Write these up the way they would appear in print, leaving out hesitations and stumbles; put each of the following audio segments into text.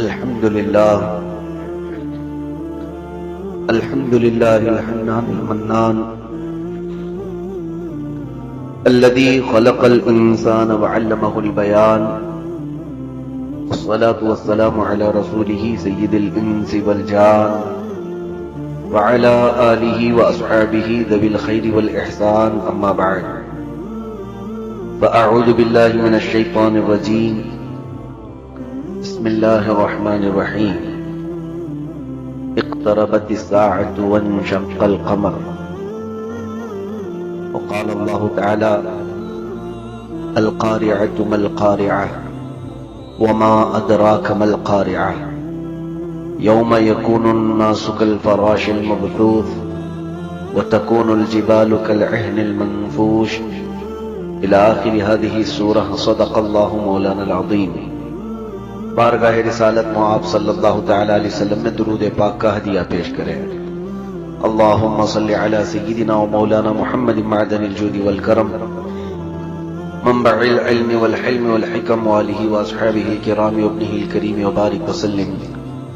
الحمد لله الحنان المنان الذي خلق الإنسان وعلمه البيان والصلاة والسلام على رسوله سيد الإنس والجان وعلى آله وأصحابه ذوي الخير والإحسان أما بعد فأعوذ بالله من الشيطان الرجيم بسم الله الرحمن الرحيم اقتربت الساعة وانشق القمر وقال الله تعالى القارعة ما القارعة وما أدراك ما القارعة يوم يكون الناس كالفراش المبثوث وتكون الجبال كالعهن المنفوش إلى آخر هذه السورة صدق الله مولانا العظيم بارگاہ رسالت معاب صلی اللہ تعالی علیہ وسلم میں درود پاک کا ہدیہ پیش کریں اللہم صلی علی سیدنا و مولانا محمد معدن الجود والکرم منبع العلم والحلم والحکم وآلہ واصحابہ الکرام وابنہ الکریم وبارک وسلم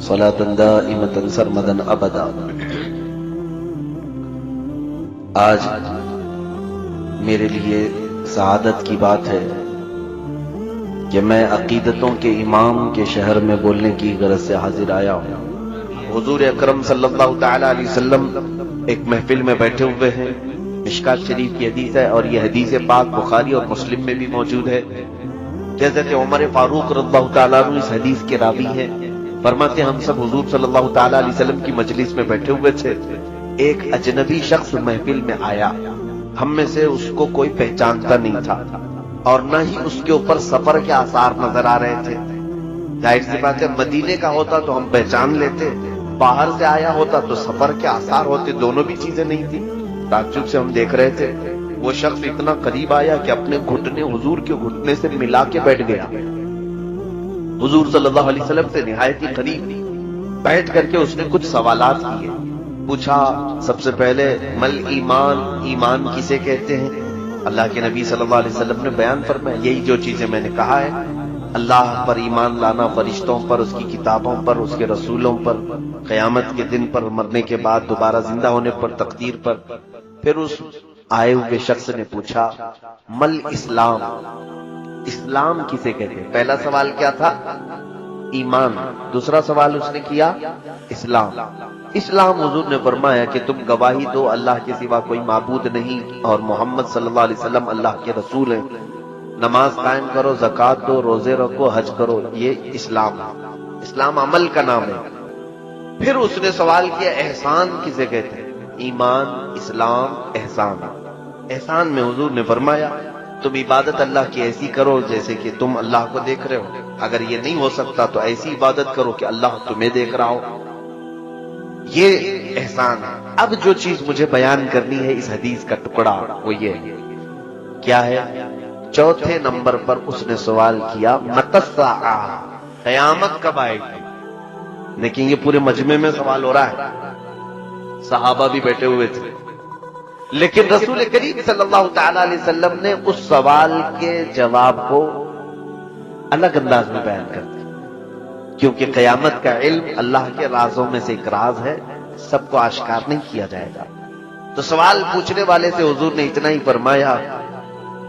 صلاة دائمة سرمدا ابدا۔ آج میرے لیے سعادت کی بات ہے کہ میں عقیدتوں کے امام کے شہر میں بولنے کی غرض سے حاضر آیا ہوں۔ حضور اکرم صلی اللہ تعالی علیہ وسلم ایک محفل میں بیٹھے ہوئے ہیں، مشکات شریف کی حدیث ہے اور یہ حدیث پاک بخاری اور مسلم میں بھی موجود ہے۔ حضرت عمر فاروق رضی اللہ تعالیٰ عنہ اس حدیث کے راوی ہیں، فرماتے ہم سب حضور صلی اللہ تعالی علیہ وسلم کی مجلس میں بیٹھے ہوئے تھے، ایک اجنبی شخص محفل میں آیا، ہم میں سے اس کو کوئی پہچانتا نہیں تھا اور نہ ہی اس کے اوپر سفر کے آثار نظر آ رہے تھے۔ ظاہر سی بات ہے مدینے کا ہوتا تو ہم پہچان لیتے، باہر سے آیا ہوتا تو سفر کے آثار ہوتے، دونوں بھی چیزیں نہیں تھی۔ تعجب سے ہم دیکھ رہے تھے، وہ شخص اتنا قریب آیا کہ اپنے گھٹنے حضور کے گھٹنے سے ملا کے بیٹھ گیا، حضور صلی اللہ علیہ وسلم سے نہایت ہی قریب بیٹھ کر کے اس نے کچھ سوالات کیے، پوچھا سب سے پہلے مل ایمان، ایمان کسے کہتے ہیں؟ اللہ کے نبی صلی اللہ علیہ وسلم نے بیان فرمایا یہی جو چیزیں میں نے کہا ہے، اللہ پر ایمان لانا، فرشتوں پر، اس کی کتابوں پر، اس کے رسولوں پر، قیامت کے دن پر، مرنے کے بعد دوبارہ زندہ ہونے پر، تقدیر پر۔ پھر اس آئے ہوئے شخص نے پوچھا مل اسلام، اسلام کسے کہتے ہیں؟ پہلا سوال کیا تھا؟ ایمان۔ دوسرا سوال اس نے کیا اسلام۔ اسلام حضور نے فرمایا کہ تم گواہی دو اللہ کے سوا کوئی معبود نہیں اور محمد صلی اللہ علیہ وسلم اللہ کے رسول ہیں، نماز قائم کرو، زکوٰۃ دو، روزے رکھو، حج کرو، یہ اسلام ہے۔ اسلام عمل کا نام ہے۔ پھر اس نے سوال کیا احسان کسے کہتے ہیں؟ ایمان، اسلام، احسان۔ احسان میں حضور نے فرمایا تم عبادت اللہ کی ایسی کرو جیسے کہ تم اللہ کو دیکھ رہے ہو، اگر یہ نہیں ہو سکتا تو ایسی عبادت کرو کہ اللہ تمہیں دیکھ رہا ہو، یہ احسان ہے۔ اب جو چیز مجھے بیان کرنی ہے اس حدیث کا ٹکڑا وہ یہ ہے، کیا ہے؟ چوتھے نمبر پر اس نے سوال کیا متساء، قیامت کب آئے گی؟ لیکن یہ پورے مجمع میں سوال ہو رہا ہے، صحابہ بھی بیٹھے ہوئے تھے، لیکن رسول کریم صلی اللہ تعالی علیہ وسلم نے اس سوال کے جواب کو الگ انداز میں بیان کر دیا، کیونکہ قیامت کا علم اللہ کے رازوں میں سے ایک راز ہے، سب کو آشکار نہیں کیا جائے گا۔ تو سوال پوچھنے والے سے حضور نے اتنا ہی فرمایا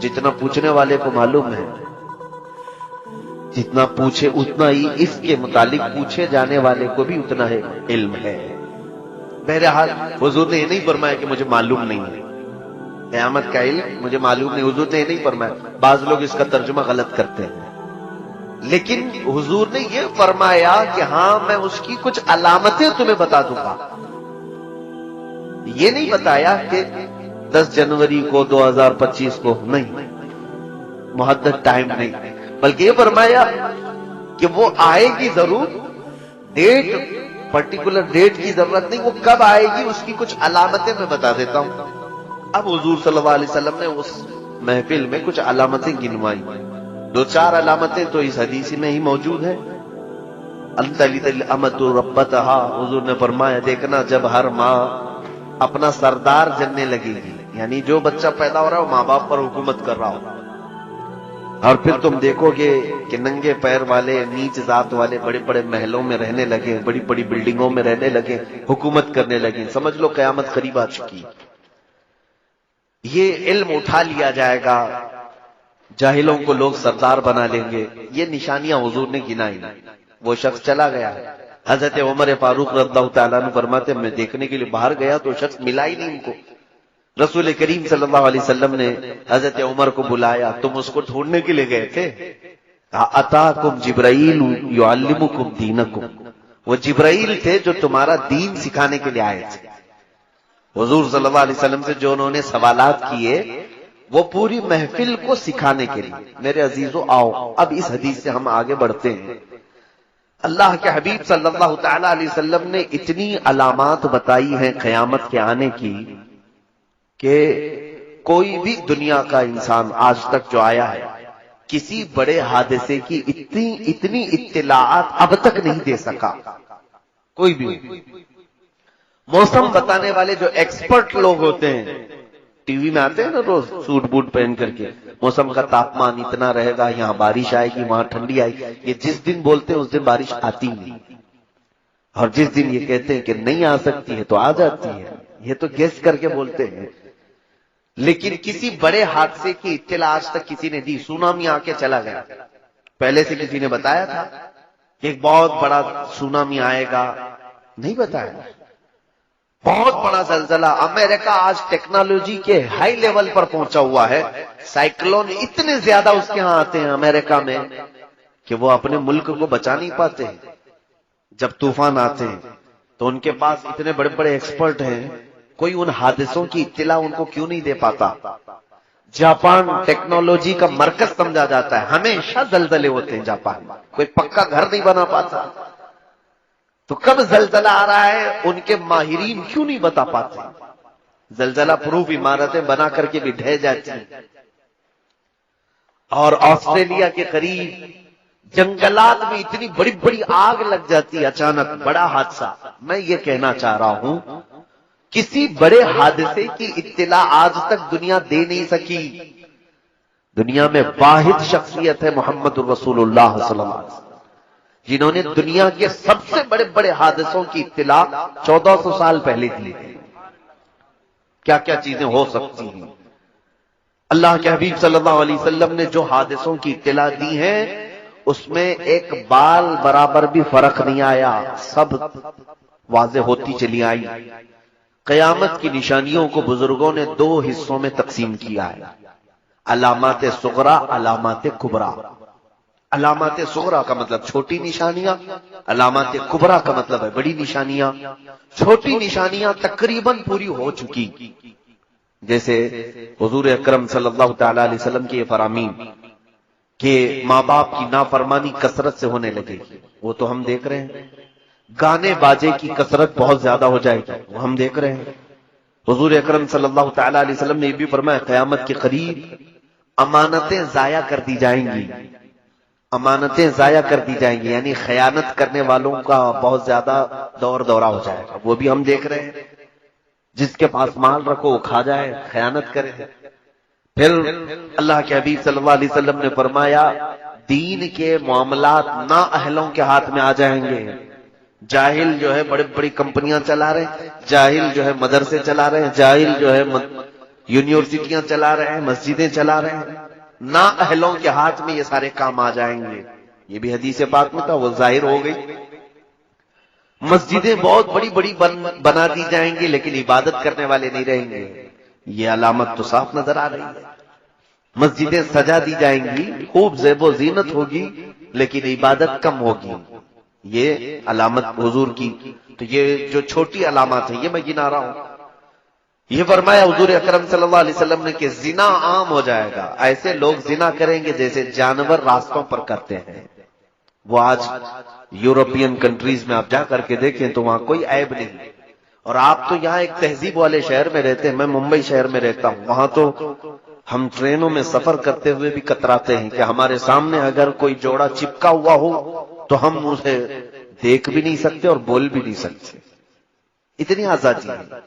جتنا پوچھنے والے کو معلوم ہے، جتنا پوچھے اتنا ہی اس کے متعلق پوچھے جانے والے کو بھی اتنا ہے علم ہے۔ بہرحال حضور نے یہ نہیں فرمایا کہ مجھے معلوم نہیں ہے قیامت کا علم، مجھے معلوم نہیں، حضور نے یہ نہیں فرمایا۔ بعض لوگ اس کا ترجمہ غلط کرتے ہیں، لیکن حضور نے یہ فرمایا کہ ہاں میں اس کی کچھ علامتیں تمہیں بتا دوں گا۔ یہ نہیں بتایا کہ 10 جنوری کو 2025 کو، نہیں، محدد ٹائم نہیں، بلکہ یہ فرمایا کہ وہ آئے گی ضرور، ڈیٹ، پرٹیکولر ڈیٹ کی ضرورت نہیں، وہ کب آئے گی اس کی کچھ علامتیں میں بتا دیتا ہوں۔ اب حضور صلی اللہ علیہ وسلم نے اس محفل میں کچھ علامتیں گنوائی، 2-4 علامتیں تو اس حدیث میں ہی موجود ہیں۔ التلد الامۃ ربتہا، حضور نے فرمایا دیکھنا جب ہر ماں اپنا سردار جننے لگے گی، یعنی جو بچہ پیدا ہو رہا ہے وہ ماں باپ پر حکومت کر رہا ہو، اور پھر تم دیکھو گے کہ ننگے پیر والے نیچ ذات والے بڑے بڑے محلوں میں رہنے لگے، بڑی بڑی بلڈنگوں میں رہنے لگے، حکومت کرنے لگے. سمجھ لو قیامت قریب آ چکی. یہ علم اٹھا لیا جائے گا، جاہلوں کو لوگ سردار بنا لیں گے. یہ نشانیاں حضور نے گنائی. وہ شخص چلا گیا. حضرت عمر فاروق رضی اللہ تعالیٰ عنہ فرماتے میں دیکھنے کے لیے باہر گیا تو شخص ملا ہی نہیں ان کو. رسول کریم صلی اللہ علیہ وسلم نے حضرت عمر کو بلایا. تم اس کو ڈھونڈنے کے لیے گئے تھے؟ اتاکم جبرائیل یعلمکم دینکم. وہ جبرائیل تھے جو تمہارا دین سکھانے کے لیے آئے تھے. حضور صلی اللہ علیہ وسلم سے جو انہوں نے سوالات کیے وہ پوری محفل کو سکھانے کے لیے. میرے عزیزو آؤ اب اس حدیث سے ہم آگے بڑھتے ہیں. اللہ کے حبیب صلی اللہ تعالی علیہ وسلم نے اتنی علامات بتائی ہیں قیامت کے آنے کی کہ کوئی بھی دنیا کا انسان آج تک جو آیا ہے کسی بڑے حادثے کی اتنی اطلاعات اب تک نہیں دے سکا. کوئی بھی. موسم بتانے والے جو ایکسپرٹ لوگ ہوتے ہیں ٹی وی میں آتے ہیں نا روز سوٹ بوٹ پہن کر کے، موسم کا تاپمان اتنا رہے گا، یہاں بارش آئے گی، وہاں ٹھنڈی آئے گی. یہ جس دن بولتے ہیں اس دن بارش آتی نہیں، اور جس دن یہ کہتے ہیں کہ نہیں آ سکتی ہے تو آ جاتی ہے. یہ تو گیس کر کے بولتے ہیں. لیکن کسی بڑے حادثے کی اطلاع آج تک کسی نے دی؟ سونامی آ کے چلا گیا. پہلے سے کسی نے بتایا تھا کہ ایک بہت بڑا سونامی آئے گا؟ نہیں بتایا. بہت بڑا زلزلہ. امریکہ آج ٹیکنالوجی کے ہائی لیول پر پہنچا ہوا ہے. سائیکلون اتنے زیادہ اس کے ہاں آتے ہیں امریکہ میں کہ وہ اپنے ملک کو بچا نہیں پاتے. جب طوفان آتے ہیں تو ان کے پاس اتنے بڑے بڑے ایکسپرٹ ہیں، کوئی ان حادثوں کی اطلاع ان کو کیوں نہیں دے پاتا؟ جاپان ٹیکنالوجی کا مرکز سمجھا جاتا ہے. ہمیشہ زلزلے ہوتے ہیں جاپان میں، کوئی پکا گھر نہیں بنا پاتا. تو کب زلزلہ آ رہا ہے ان کے ماہرین کیوں نہیں بتا پاتے؟ زلزلہ پروف عمارتیں بنا کر کے بھی ڈھہ جاتی ہیں. اور آسٹریلیا کے قریب جنگلات میں اتنی بڑی بڑی آگ لگ جاتی ہے اچانک، بڑا حادثہ. میں یہ کہنا چاہ رہا ہوں کسی بڑے حادثے کی اطلاع آج تک دنیا دے نہیں سکی. دنیا میں واحد شخصیت ہے محمد الرسول اللہ صلی اللہ علیہ وسلم، جنہوں نے دنیا کے سب سے بڑے بڑے حادثوں کی اطلاع 1400 سال پہلے دی ہے. کیا کیا چیزیں ہو سکتی ہیں. اللہ کے حبیب صلی اللہ علیہ وسلم نے جو حادثوں کی اطلاع دی ہے اس میں ایک بال برابر بھی فرق نہیں آیا، سب واضح ہوتی چلی آئی. قیامت کی نشانیوں کو بزرگوں نے دو حصوں میں تقسیم کیا ہے: علامات صغرا، علامات کبرا. علامات صغرا کا مطلب چھوٹی نشانیاں، علامات کبرا کا مطلب ہے بڑی نشانیاں. چھوٹی نشانیاں تقریباً پوری ہو چکی، جیسے حضور اکرم صلی اللہ تعالی علیہ وسلم کی یہ فرامین کہ ماں باپ کی نافرمانی کثرت سے ہونے لگے گی، وہ تو ہم دیکھ رہے ہیں. گانے باجے کی کثرت بہت زیادہ ہو جائے گی، وہ ہم دیکھ رہے ہیں. حضور اکرم صلی اللہ تعالی علیہ وسلم نے یہ بھی فرمایا قیامت کے قریب امانتیں ضائع کر دی جائیں گی. امانتیں ضائع کر دی جائیں گی یعنی خیانت کرنے والوں کا بہت زیادہ دور دورہ ہو جائے گا، وہ بھی ہم دیکھ رہے ہیں. جس کے پاس مال رکھو وہ کھا جائے، خیانت کرے. پھر اللہ کے حبیب صلی اللہ علیہ وسلم نے فرمایا دین کے معاملات نااہلوں کے ہاتھ میں آ جائیں گے. جاہل جو ہے بڑی بڑی کمپنیاں چلا رہے ہیں، جاہل جو ہے مدرسے چلا رہے ہیں، جاہل جو ہے یونیورسٹیاں چلا رہے ہیں، مسجدیں چلا رہے ہیں. نااہلوں کے ہاتھ میں یہ سارے کام آ جائیں گے. یہ بھی حدیث پاک میں تھا، وہ ظاہر ہو گئی. مسجدیں بہت بڑی بڑی بنا دی جائیں گی لیکن عبادت کرنے والے نہیں رہیں گے. یہ علامت تو صاف نظر آ رہی ہے. مسجدیں سجا دی جائیں گی، خوب زیب و زینت ہوگی لیکن عبادت کم ہوگی. یہ علامت حضور کی. تو یہ جو چھوٹی علامات ہیں یہ میں گنا رہا ہوں. یہ فرمایا حضور اکرم صلی اللہ علیہ وسلم نے کہ زنا عام ہو جائے گا. ایسے لوگ زنا کریں گے جیسے جانور راستوں پر کرتے ہیں. وہ آج یورپین کنٹریز میں آپ جا کر کے دیکھیں تو وہاں کوئی عیب نہیں. اور آپ تو یہاں ایک تہذیب والے شہر میں رہتے ہیں، میں ممبئی شہر میں رہتا ہوں. وہاں تو ہم ٹرینوں میں سفر کرتے ہوئے بھی کتراتے ہیں کہ ہمارے سامنے اگر کوئی جوڑا چپکا ہوا ہو تو ہم اسے دیکھ بھی نہیں سکتے اور بول بھی نہیں سکتے. اتنی آزادی ہے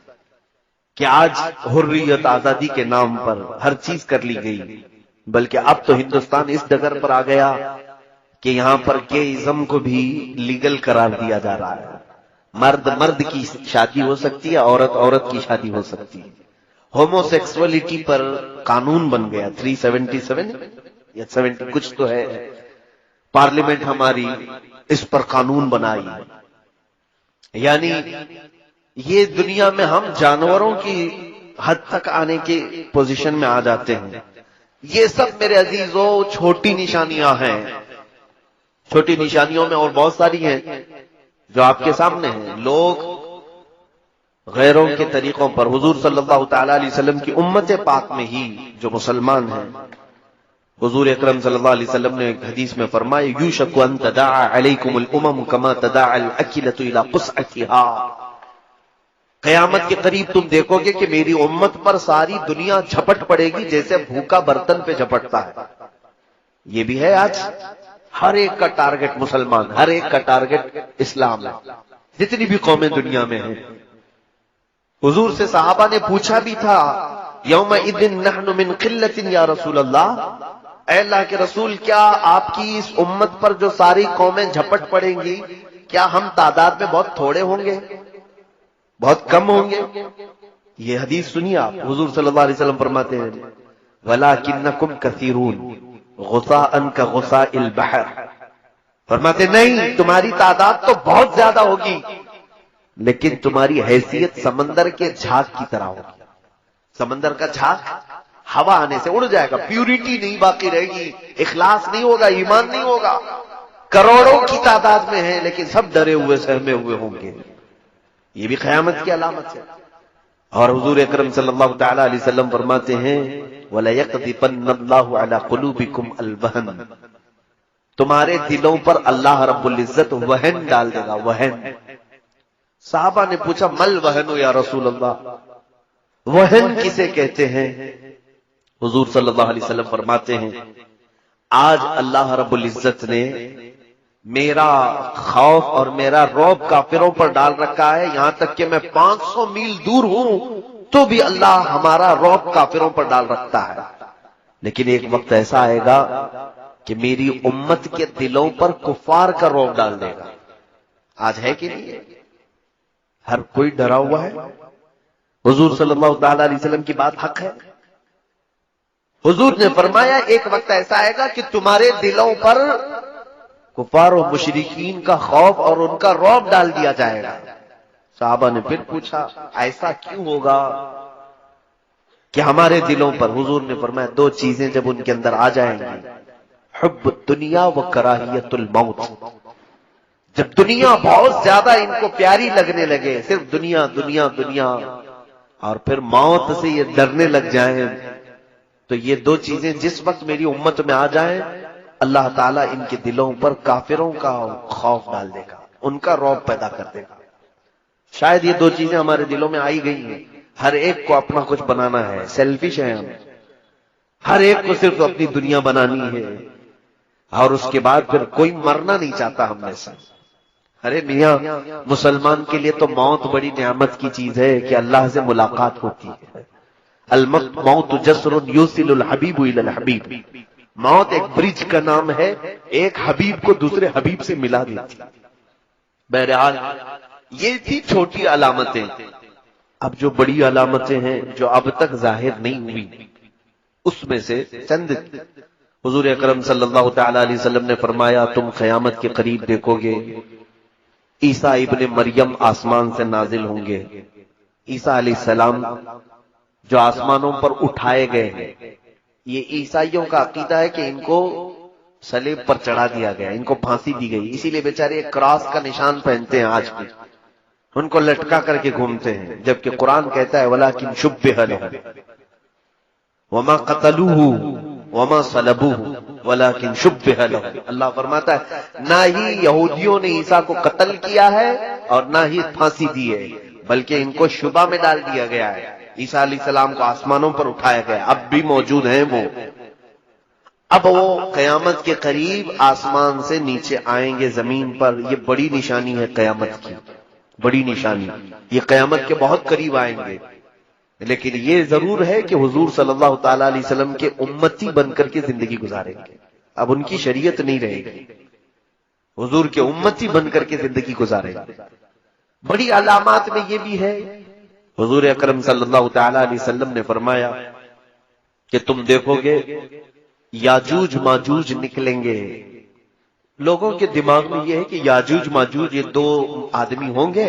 کہ آج حریت آزادی کے نام پر ہر چیز کر لی گئی. بلکہ اب تو ہندوستان اس ڈگر پر آ گیا کہ یہاں پر گےازم کو بھی لیگل قرار دیا جا رہا ہے. مرد مرد کی شادی ہو سکتی ہے، عورت عورت کی شادی ہو سکتی ہے. ہومو سیکسولیٹی پر قانون بن گیا 377 یا 70 کچھ تو ہے. پارلیمنٹ ہماری اس پر قانون بنائی. یعنی یہ دنیا میں ہم جانوروں کی حد تک آنے کی پوزیشن میں آ جاتے ہیں. یہ سب میرے عزیزوں چھوٹی نشانیاں ہیں. چھوٹی نشانیوں میں اور بہت ساری ہیں جو آپ کے سامنے ہیں. لوگ غیروں کے طریقوں پر، حضور صلی اللہ تعالی علیہ وسلم کی امت پاک میں ہی جو مسلمان ہیں، حضور اکرم صلی اللہ علیہ وسلم نے ایک حدیث میں فرمایا یوشک ان تداعى علیکم الامم کما تداعى الاکلۃ الى قصعتها. قیامت کے قریب تم دیکھو گے کہ میری امت پر ساری دنیا جھپٹ پڑے گی جیسے بھوکا برتن پہ جھپٹتا ہے. یہ بھی ہے آج ہر ایک کا ٹارگٹ مسلمان، ہر ایک کا ٹارگٹ اسلام ہے، جتنی بھی قومیں دنیا میں ہیں. حضور سے صحابہ نے پوچھا بھی تھا یومئذ نحن من قلۃ یا رسول اللہ، اے اللہ کے رسول کیا آپ کی اس امت پر جو ساری قومیں جھپٹ پڑیں گی کیا ہم تعداد میں بہت تھوڑے ہوں گے، بہت کم ہوں گے؟ یہ حدیث سنیے آپ. حضور صلی اللہ علیہ وسلم فرماتے ہیں وَلَكِنَّكُمْ كَثِيرُونَ غُثَاءً كَغُثَاءِ الْبَحْرِ. فرماتے نہیں، تمہاری تعداد تو بہت زیادہ ہوگی لیکن تمہاری حیثیت سمندر کے جھاگ کی طرح ہوگی. سمندر کا جھاگ ہوا آنے سے اڑ جائے گا، پیوریٹی نہیں باقی رہے گی، اخلاص نہیں ہوگا، ایمان نہیں ہوگا. کروڑوں کی تعداد میں ہیں لیکن سب ڈرے ہوئے سہمے ہوئے ہوں گے. یہ بھی قیامت کی علامت ہے. اور حضور اکرم صلی اللہ تعالی علیہ وسلم فرماتے ہیں وَلَيَقْذِفَنَّ اللَّهُ عَلَى قُلُوبِكُمْ الْوَهْنَ. تمہارے دلوں پر اللہ رب العزت وہن ڈال دے گا. وہن. صحابہ نے پوچھا مل وہن یا رسول اللہ، وہن کسے کہتے ہیں؟ حضور صلی اللہ علیہ وسلم فرماتے ہیں آج اللہ رب العزت نے میرا خوف اور میرا رعب کافروں پر ڈال رکھا ہے، یہاں تک کہ میں 500 میل دور ہوں تو بھی اللہ ہمارا رعب کافروں پر ڈال رکھتا ہے. لیکن ایک وقت ایسا آئے گا کہ میری امت کے دلوں پر کفار کا رعب ڈال دے گا. آج ہے کہ نہیں ہے؟ ہر کوئی ڈرا ہوا ہے. حضور صلی اللہ تعالی علیہ وسلم کی بات حق ہے. حضور نے فرمایا ایک وقت ایسا آئے گا کہ تمہارے دلوں پر کفار و مشرکین کا خوف اور ان کا رعب ڈال دیا جائے گا. صحابہ نے پھر پوچھا ایسا کیوں ہوگا کہ ہمارے دلوں پر؟ حضور نے فرمایا دو چیزیں جب ان کے اندر آ جائیں گی، حب الدنیا و کراہیت الموت. جب دنیا بہت زیادہ ان کو پیاری لگنے لگے، صرف دنیا دنیا دنیا، اور پھر موت سے یہ ڈرنے لگ جائیں، تو یہ دو چیزیں جس وقت میری امت میں آ جائیں اللہ تعالیٰ ان کے دلوں پر کافروں کا خوف ڈال دے گا، ان کا رعب پیدا کر دے گا. شاید یہ دو چیزیں ہمارے دلوں میں آئی گئی ہیں. ہر ایک کو اپنا کچھ بنانا ہے، سیلفش ہے ہم، ہر ایک کو صرف اپنی دنیا بنانی ہے، اور اس کے بعد پھر کوئی مرنا نہیں چاہتا ہم میں سے. ارے میاں مسلمان کے لیے تو موت بڑی نعمت کی چیز ہے کہ اللہ سے ملاقات ہوتی ہے. الموت جسر یوصل الحبیب الی الحبیب. موت ایک برج کا نام ہے، ایک حبیب کو دوسرے حبیب سے ملا دیتی. بہرحال یہ تھی چھوٹی علامتیں. اب جو بڑی علامتیں ہیں جو اب تک ظاہر نہیں ہوئی، اس میں سے چند حضور اکرم صلی اللہ تعالی علیہ وسلم نے فرمایا تم قیامت کے قریب دیکھو گے عیسیٰ ابن مریم آسمان سے نازل ہوں گے. عیسیٰ علیہ السلام جو آسمانوں پر اٹھائے گئے ہیں، یہ عیسائیوں کا عقیدہ ہے کہ ان کو صلیب پر چڑھا دیا گیا، ان کو پھانسی دی گئی، اسی لیے بیچارے ایک کراس کا نشان پہنتے ہیں آج بھی، ان کو لٹکا کر کے گھومتے ہیں. جبکہ قرآن کہتا ہے وَلَٰكِن شُبِّهَ لَهُمْ وَمَا قَتَلُوهُ وَمَا صَلَبُوهُ وَلَٰكِن شُبِّهَ لَهُمْ. اللہ فرماتا ہے نہ ہی یہودیوں نے عیسیٰ کو قتل کیا ہے اور نہ ہی پھانسی دی ہے، بلکہ ان کو شبہ میں ڈال دیا گیا ہے. عیسیٰ علیہ السلام کو آسمانوں پر اٹھایا گیا، اب بھی موجود ہیں وہ. اب وہ قیامت کے قریب آسمان سے نیچے آئیں گے زمین پر. یہ بڑی نشانی ہے قیامت کی، بڑی نشانی. یہ قیامت کے بہت قریب آئیں گے. لیکن یہ ضرور ہے کہ حضور صلی اللہ تعالی علیہ وسلم کے امتی بن کر کے زندگی گزاریں گے. اب ان کی شریعت نہیں رہے گی، حضور کے امتی بن کر کے زندگی گزاریں گے. بڑی علامات میں یہ بھی ہے، حضور اکرم صلی اللہ تعالی علیہ وسلم نے فرمایا کہ تم دیکھو گے یاجوج ماجوج نکلیں گے. لوگوں کے دماغ میں یہ ہے کہ یاجوج ماجوج یہ دو آدمی ہوں گے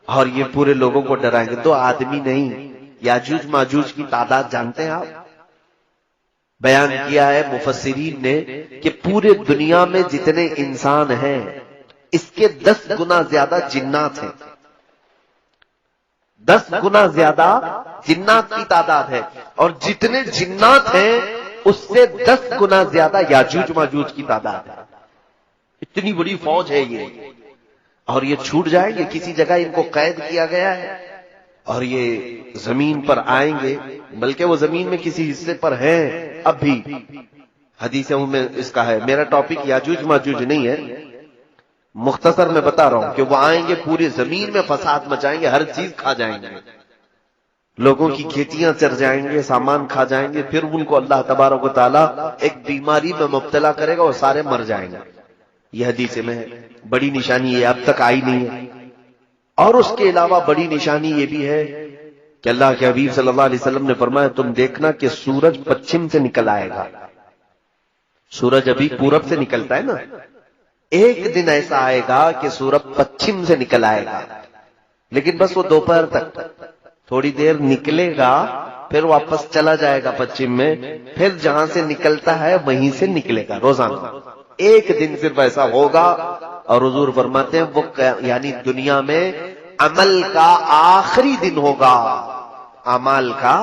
اور یہ پورے لوگوں کو ڈرائیں گے. دو آدمی نہیں، یاجوج ماجوج کی تعداد جانتے ہیں آپ؟ بیان کیا ہے مفسرین نے کہ پورے دنیا میں جتنے انسان ہیں اس کے 10 گنا زیادہ جنات ہیں. 10 گنا زیادہ جنات کی تعداد ہے، اور جتنے جنات ہیں اس سے 10 گنا زیادہ یاجوج ماجوج کی تعداد ہے. اتنی بڑی فوج ہے یہ، اور یہ چھوٹ جائیں گے. کسی جگہ ان کو قید کیا گیا ہے اور یہ زمین پر آئیں گے، بلکہ وہ زمین میں کسی حصے پر ہیں اب بھی. حدیثوں میں اس کا ہے. میرا ٹاپک یاجوج ماجوج نہیں ہے، مختصر میں بتا رہا ہوں کہ وہ آئیں گے، پوری زمین میں فساد مچائیں گے، ہر چیز کھا جائیں گے، لوگوں کی کھیتیاں چر جائیں گے، سامان کھا جائیں گے. پھر ان کو اللہ تبارک و تعالیٰ ایک بیماری میں مبتلا کرے گا اور سارے مر جائیں گے. یہ حدیث میں ہے. بڑی نشانی یہ اب تک آئی نہیں ہے. اور اس کے علاوہ بڑی نشانی یہ بھی ہے کہ اللہ کے حبیب صلی اللہ علیہ وسلم نے فرمایا تم دیکھنا کہ سورج پچھم سے نکل آئے گا. سورج ابھی پورب سے نکلتا ہے نا، ایک دن ایسا آئے گا کہ سورج پچھم سے نکل آئے گا، لیکن بس وہ دوپہر تک تھوڑی دیر نکلے گا، پھر واپس چلا جائے گا پچھم میں. پھر جہاں سے نکلتا ہے وہیں سے نکلے گا روزانہ. ایک دن صرف ایسا ہوگا. اور حضور فرماتے ہیں وہ یعنی دنیا میں عمل کا آخری دن ہوگا، اعمال کا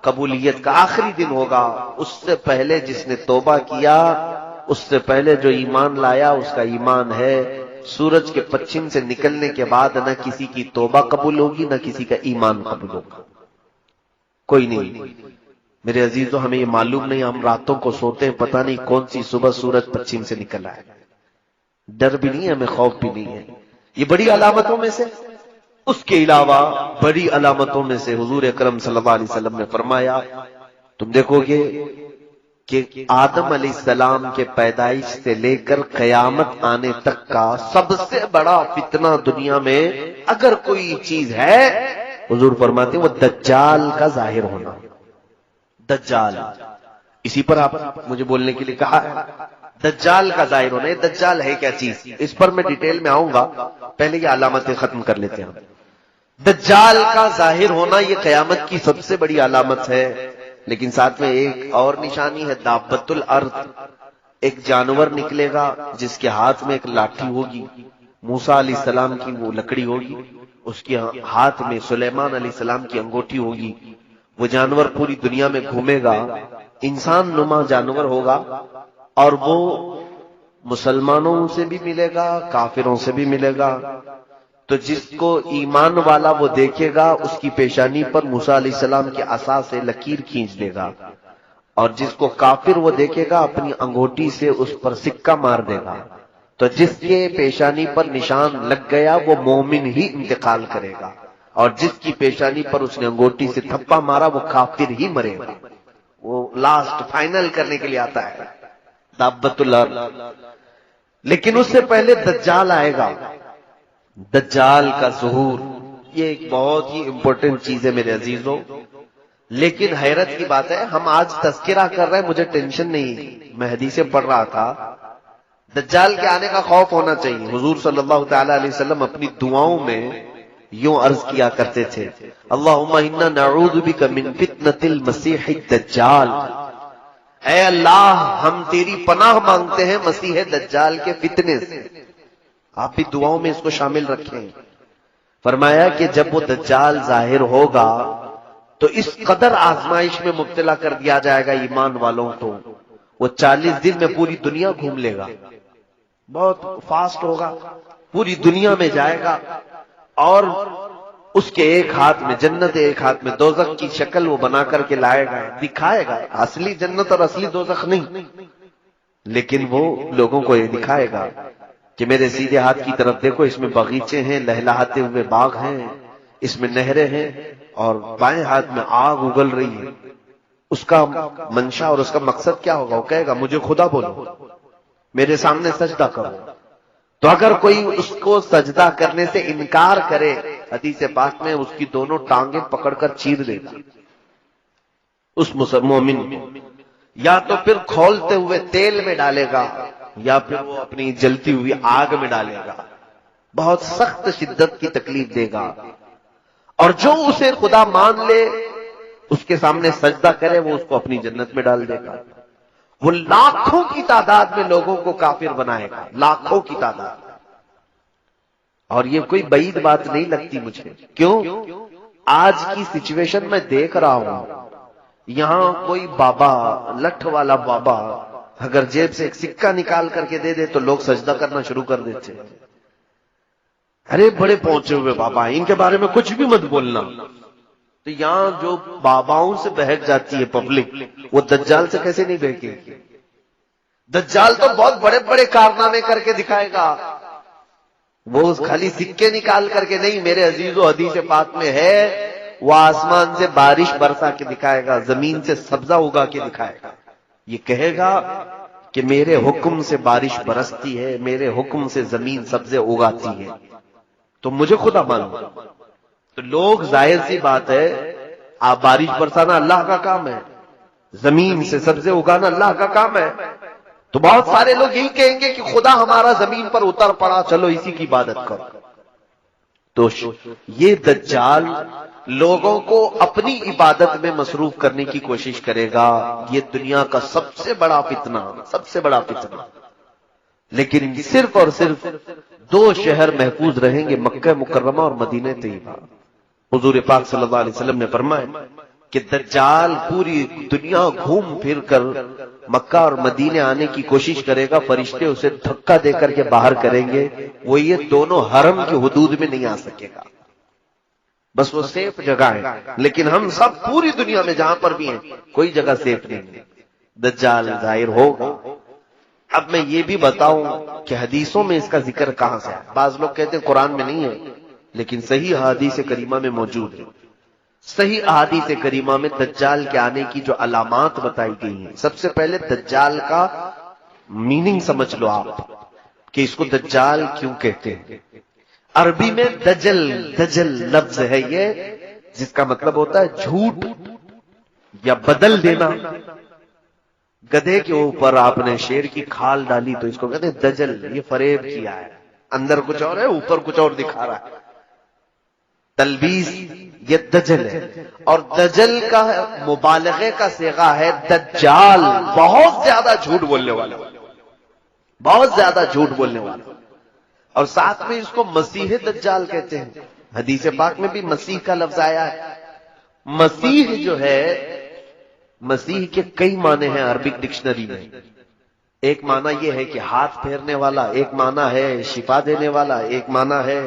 قبولیت کا آخری دن ہوگا. اس سے پہلے جس نے توبہ کیا، اس سے پہلے جو ایمان لایا اس کا ایمان ہے. سورج کے پچھم سے نکلنے کے بعد نہ کسی کی توبہ قبول ہوگی نہ کسی کا ایمان قبول ہوگا، کوئی نہیں. میرے عزیزو ہمیں یہ معلوم نہیں، ہم راتوں کو سوتے ہیں پتہ نہیں کون سی صبح سورج پچھم سے نکل آئے. ڈر بھی نہیں ہے، ہمیں خوف بھی نہیں ہے. یہ بڑی علامتوں میں سے. اس کے علاوہ بڑی علامتوں میں سے حضور اکرم صلی اللہ علیہ وسلم نے فرمایا تم دیکھو گے کہ آدم علیہ السلام کے پیدائش سے لے کر قیامت آنے تک کا سب سے بڑا فتنہ دنیا میں اگر کوئی چیز ہے، حضور فرماتے ہیں وہ دجال کا ظاہر ہونا. دجال، اسی پر آپ مجھے بولنے کے لیے کہا ہے. دجال کا ظاہر ہونا. یہ دجال ہے کیا چیز، اس پر میں ڈیٹیل میں آؤں گا، پہلے یہ علامتیں ختم کر لیتے ہیں. دجال کا ظاہر ہونا یہ قیامت کی سب سے بڑی علامت ہے. لیکن ساتھ میں ایک اور نشانی ہے، دابۃ الارض. ایک جانور نکلے گا جس کے ہاتھ میں ایک لاٹھی ہوگی، موسیٰ علیہ السلام کی وہ لکڑی ہوگی، اس کے ہاتھ میں سلیمان علیہ السلام کی انگوٹھی ہوگی. وہ جانور پوری دنیا میں گھومے گا، انسان نما جانور ہوگا، اور وہ مسلمانوں سے بھی ملے گا کافروں سے بھی ملے گا. تو جس کو ایمان والا وہ دیکھے گا اس کی پیشانی پر موسیٰ علیہ السلام کے عصا سے لکیر کھینچ دے گا، اور جس کو کافر وہ دیکھے گا اپنی انگوٹھی سے اس پر سکہ مار دے گا. تو جس کے پیشانی پر نشان لگ گیا وہ مومن ہی انتقال کرے گا، اور جس کی پیشانی پر اس نے انگوٹھی سے تھپا مارا وہ کافر ہی مرے گا. وہ لاسٹ فائنل کرنے کے لیے آتا ہے دابۃ الارض. لیکن اس سے پہلے دجال آئے گا. دجال کا ظہور یہ ایک بہت ہی امپورٹنٹ چیز ہے میرے عزیزوں. لیکن حیرت کی بات ہے ہم آج تذکرہ کر رہے ہیں، مجھے ٹینشن نہیں، میں حدیثیں پڑھ رہا تھا. دجال کے آنے کا خوف ہونا چاہیے. حضور صلی اللہ تعالی علیہ وسلم اپنی دعاؤں میں یوں عرض کیا کرتے تھے اللہم انا نعوذ بک من فتنة المسیح الدجال. اے اللہ ہم تیری پناہ مانگتے ہیں مسیح دجال کے فتنے سے. آپ بھی دعاؤں میں اس کو شامل رکھیں. فرمایا کہ جب وہ دجال ظاہر ہوگا تو اس قدر آزمائش میں مبتلا کر دیا جائے گا ایمان والوں کو، وہ 40 دن میں پوری دنیا گھوم لے گا. بہت فاسٹ ہوگا، پوری دنیا میں جائے گا، اور اس کے ایک ہاتھ میں جنت ایک ہاتھ میں دوزخ کی شکل وہ بنا کر کے لائے گا، دکھائے گا. اصلی جنت اور اصلی دوزخ نہیں، لیکن وہ لوگوں کو یہ دکھائے گا کہ میرے سیدھے ہاتھ کی طرف دیکھو، اس میں باغیچے ہیں، لہلہاتے ہوئے باغ ہیں، اس میں نہریں ہیں اور بائیں ہاتھ میں آگ اگل رہی ہے، اس کا منشا اور اس کا مقصد کیا ہوگا؟ وہ کہے گا مجھے خدا بولو، میرے سامنے سجدہ کرو۔ تو اگر کوئی اس کو سجدہ کرنے سے انکار کرے، حدیث پاک میں اس کی دونوں ٹانگیں پکڑ کر چیر دے گا اس مومن کو، یا تو پھر کھولتے ہوئے تیل میں ڈالے گا یا پھر وہ اپنی جلتی ہوئی آگ میں ڈالے گا، بہت سخت شدت کی تکلیف دے گا۔ اور جو اسے خدا مان لے، اس کے سامنے سجدہ کرے، وہ اس کو اپنی جنت میں ڈال دے گا۔ وہ لاکھوں کی تعداد میں لوگوں کو کافر بنائے گا، لاکھوں کی تعداد۔ اور یہ کوئی بعید بات نہیں لگتی مجھے، کیوں؟ آج کی سچویشن میں دیکھ رہا ہوں، یہاں کوئی بابا، لٹھ والا بابا اگر جیب سے ایک سکہ نکال کر کے دے دے تو لوگ سجدہ کرنا شروع کر دیتے ہیں۔ ارے بڑے پہنچے ہوئے بابا، ان کے بارے میں کچھ بھی مت بولنا۔ تو یہاں جو باباؤں سے بہک جاتی ہے پبلک، وہ دجال سے کیسے نہیں بہکے گی؟ دجال تو بہت بڑے بڑے کارنامے کر کے دکھائے گا، وہ خالی سکے نکال کر کے نہیں، میرے عزیزو حدیث پاک میں ہے، وہ آسمان سے بارش برسا کے دکھائے گا، زمین سے سبزہ اگا کے دکھائے گا۔ یہ کہے گا کہ میرے حکم سے بارش برستی ہے، میرے حکم سے زمین سبزے اگاتی ہے، تو مجھے خدا مانو۔ تو لوگ، ظاہر سی بات ہے، آپ بارش برسانا اللہ کا کام ہے، زمین سے سبزے اگانا اللہ کا کام ہے، تو بہت سارے لوگ یہی کہیں گے کہ خدا ہمارا زمین پر اتر پڑا، چلو اسی کی عبادت کرو۔ تو یہ دجال لوگوں کو اپنی عبادت میں مصروف کرنے کی کوشش کرے گا۔ یہ دنیا کا سب سے بڑا فتنہ، سب سے بڑا فتنہ۔ لیکن صرف اور صرف دو شہر محفوظ رہیں گے، مکہ مکرمہ اور مدینہ طیبہ۔ حضور پاک صلی اللہ علیہ وسلم نے فرمایا کہ دجال پوری دنیا گھوم پھر کر مکہ اور مدینے آنے کی کوشش کرے گا، فرشتے اسے دھکا دے کر کے باہر کریں گے، وہ یہ دونوں حرم کی حدود میں نہیں آ سکے گا، بس وہ سیف جگہ ہے۔ لیکن ہم سب پوری دنیا میں جہاں پر بھی ہیں، کوئی جگہ سیف نہیں ہے، دجال ظاہر ہوگا۔ اب میں یہ بھی بتاؤں کہ حدیثوں میں اس کا ذکر کہاں سے ہے۔ بعض لوگ کہتے ہیں قرآن میں نہیں ہے، لیکن صحیح احادیث کریمہ میں موجود ہے۔ صحیح احادیث کریمہ میں دجال کے آنے کی جو علامات بتائی گئی ہیں، سب سے پہلے دجال کا میننگ سمجھ لو آپ کہ اس کو دجال کیوں کہتے ہیں۔ عربی میں دجل، دجل لفظ ہے یہ، جس کا مطلب ہوتا ہے جھوٹ یا بدل دینا۔ گدھے کے اوپر آپ نے شیر کی کھال ڈالی تو اس کو کہتے ہیں دجل، یہ فریب کیا ہے، اندر کچھ اور ہے، اوپر کچھ اور دکھا رہا ہے، تلبیس، یہ دجل ہے۔ اور دجل کا مبالغے کا صیغہ ہے دجال، بہت زیادہ جھوٹ بولنے والا، بہت زیادہ جھوٹ بولنے والا۔ اور ساتھ میں اس کو مسیح دجال کہتے ہیں، حدیث پاک میں بھی مسیح کا لفظ آیا ہے۔ مسیح جو ہے، مسیح کے کئی معنی ہیں عربک ڈکشنری میں۔ ایک معنی یہ ہے کہ ہاتھ پھیرنے والا، ایک معنی ہے شفا دینے والا، ایک معنی ہے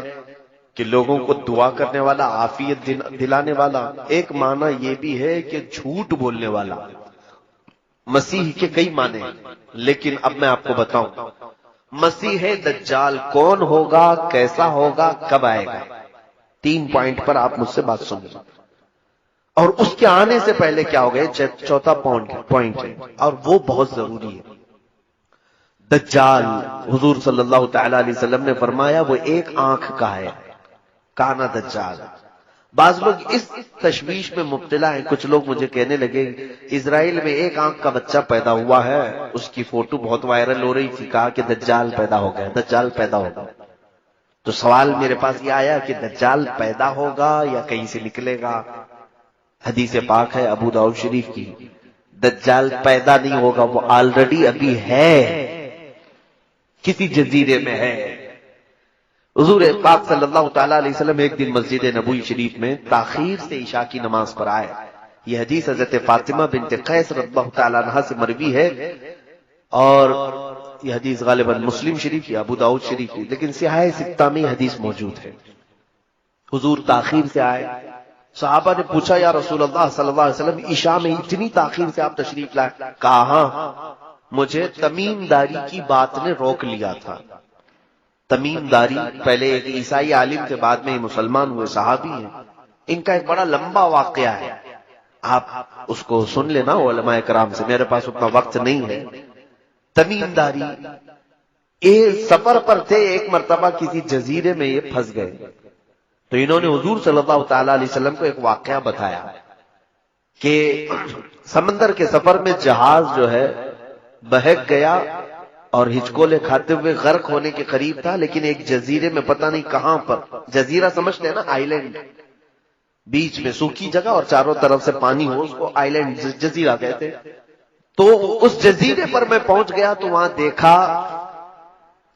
کہ لوگوں کو دعا کرنے والا، عافیت دلانے والا، ایک معنی یہ بھی ہے کہ جھوٹ بولنے والا۔ مسیح کے کئی معنی ہیں، لیکن اب میں آپ کو بتاؤں مسیح دجال کون ہوگا، کیسا ہوگا، کب آئے گا۔ 3 پوائنٹ پر آپ مجھ سے بات سنیں، اور اس کے آنے سے پہلے کیا ہوگا، چوتھا پوائنٹ ہے، اور وہ بہت ضروری ہے۔ دجال، حضور صلی اللہ تعالی علیہ وسلم نے فرمایا وہ ایک آنکھ کا ہے، کانا دجال۔ بعض لوگ اس تشویش میں مبتلا ہیں، کچھ لوگ مجھے کہنے لگے اسرائیل میں ایک آنکھ کا بچہ پیدا ہوا ہے، اس کی فوٹو بہت وائرل ہو رہی تھی، کہا کہ دجال پیدا ہو گیا، دجال پیدا ہوگا۔ تو سوال میرے پاس یہ آیا کہ دجال پیدا ہوگا یا کہیں سے نکلے گا؟ حدیث پاک ہے ابو داؤد شریف کی، دجال پیدا نہیں ہوگا، وہ آلریڈی ابھی ہے، کسی جزیرے میں ہے۔ حضور پاک صلی اللہ تعالیٰ علیہ وسلم ایک دن مسجد نبوی شریف میں تاخیر سے عشاء کی نماز پر آئے۔ یہ حدیث حضرت فاطمہ بنت قیس رضی اللہ تعالیٰ عنہا سے مروی ہے، اور یہ حدیث غالباً مسلم شریف یا ابو داؤد شریف کی، لیکن سیاہ ستہ میں حدیث موجود ہے۔ حضور تاخیر سے آئے، صحابہ نے پوچھا یا رسول اللہ صلی اللہ علیہ وسلم عشاء میں اتنی تاخیر سے آپ تشریف لائے؟ کہا ہاں، مجھے تمیم داری کی بات نے روک لیا تھا۔ تمیم داری پہلے ایک عیسائی عالم تھے، بعد میں مسلمان ہوئے، صحابی ہیں. ان کا ایک بڑا لمبا واقعہ ہے، آپ اس کو سن لینا علماء کرام سے، میرے پاس اتنا وقت نہیں ہے. تمیم داری سفر پر تھے، ایک مرتبہ کسی جزیرے میں یہ پھنس گئے. تو انہوں نے حضور صلی اللہ تعالی علیہ وسلم کو ایک واقعہ بتایا کہ سمندر کے سفر میں جہاز جو ہے بہک گیا اور ہچکولے کھاتے ہوئے غرق ہونے کے قریب تھا، لیکن ایک جزیرے میں پتہ نہیں کہاں پر، جزیرہ سمجھتے ہیں نا، آئی لینڈ، بیچ میں سوکھی جگہ اور چاروں طرف سے پانی ہو، اس کو آئی لینڈ جزیرہ کہتے. تو اس جزیرے پر میں پہنچ گیا تو وہاں دیکھا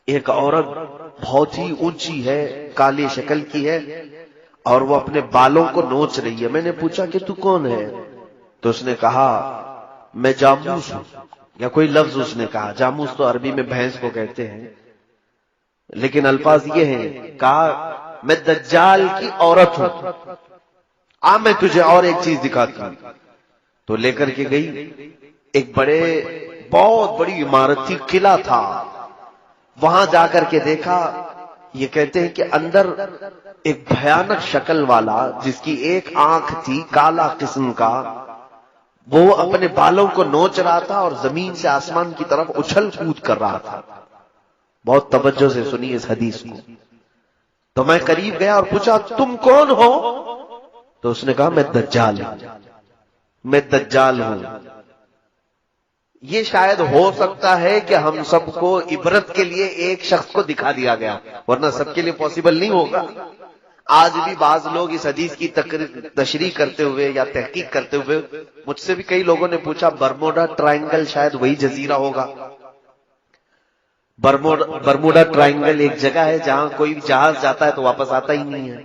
ایک عورت بہت ہی اونچی ہے، کالی شکل کی ہے، اور وہ اپنے بالوں کو نوچ رہی ہے. میں نے پوچھا کہ تو کون ہے؟ تو اس نے کہا میں جاموس ہوں، یا کوئی لفظ اس نے کہا. جاموس تو عربی میں بھینس کو کہتے ہیں، لیکن الفاظ یہ ہیں. کہا میں دجال کی عورت ہوں، میں تجھے اور ایک چیز دکھاتی ہوں. تو لے کر کے گئی، ایک بہت بڑی عمارت تھی، قلعہ تھا. وہاں جا کر کے دیکھا، یہ کہتے ہیں کہ اندر ایک بھیانک شکل والا جس کی ایک آنکھ تھی کالا قسم کا، وہ اپنے بالوں کو نوچ رہا تھا اور زمین سے آسمان کی طرف اچھل کود کر رہا تھا. بہت توجہ سے سنیے اس حدیث کو. تو میں قریب گیا اور پوچھا تم کون ہو؟ تو اس نے کہا میں دجال ہوں، میں دجال ہوں. یہ شاید ہو سکتا ہے کہ ہم سب کو عبرت کے لیے ایک شخص کو دکھا دیا گیا، ورنہ سب کے لیے پاسبل نہیں ہوگا. آج بھی بعض لوگ اس حدیث کی تشریح کرتے ہوئے یا تحقیق کرتے ہوئے، مجھ سے بھی کئی لوگوں نے پوچھا برموڈا ٹرائنگل شاید وہی جزیرہ ہوگا. برموڈا ٹرائنگل ایک جگہ ہے جہاں کوئی بھی جہاز جاتا ہے تو واپس آتا ہی نہیں ہے.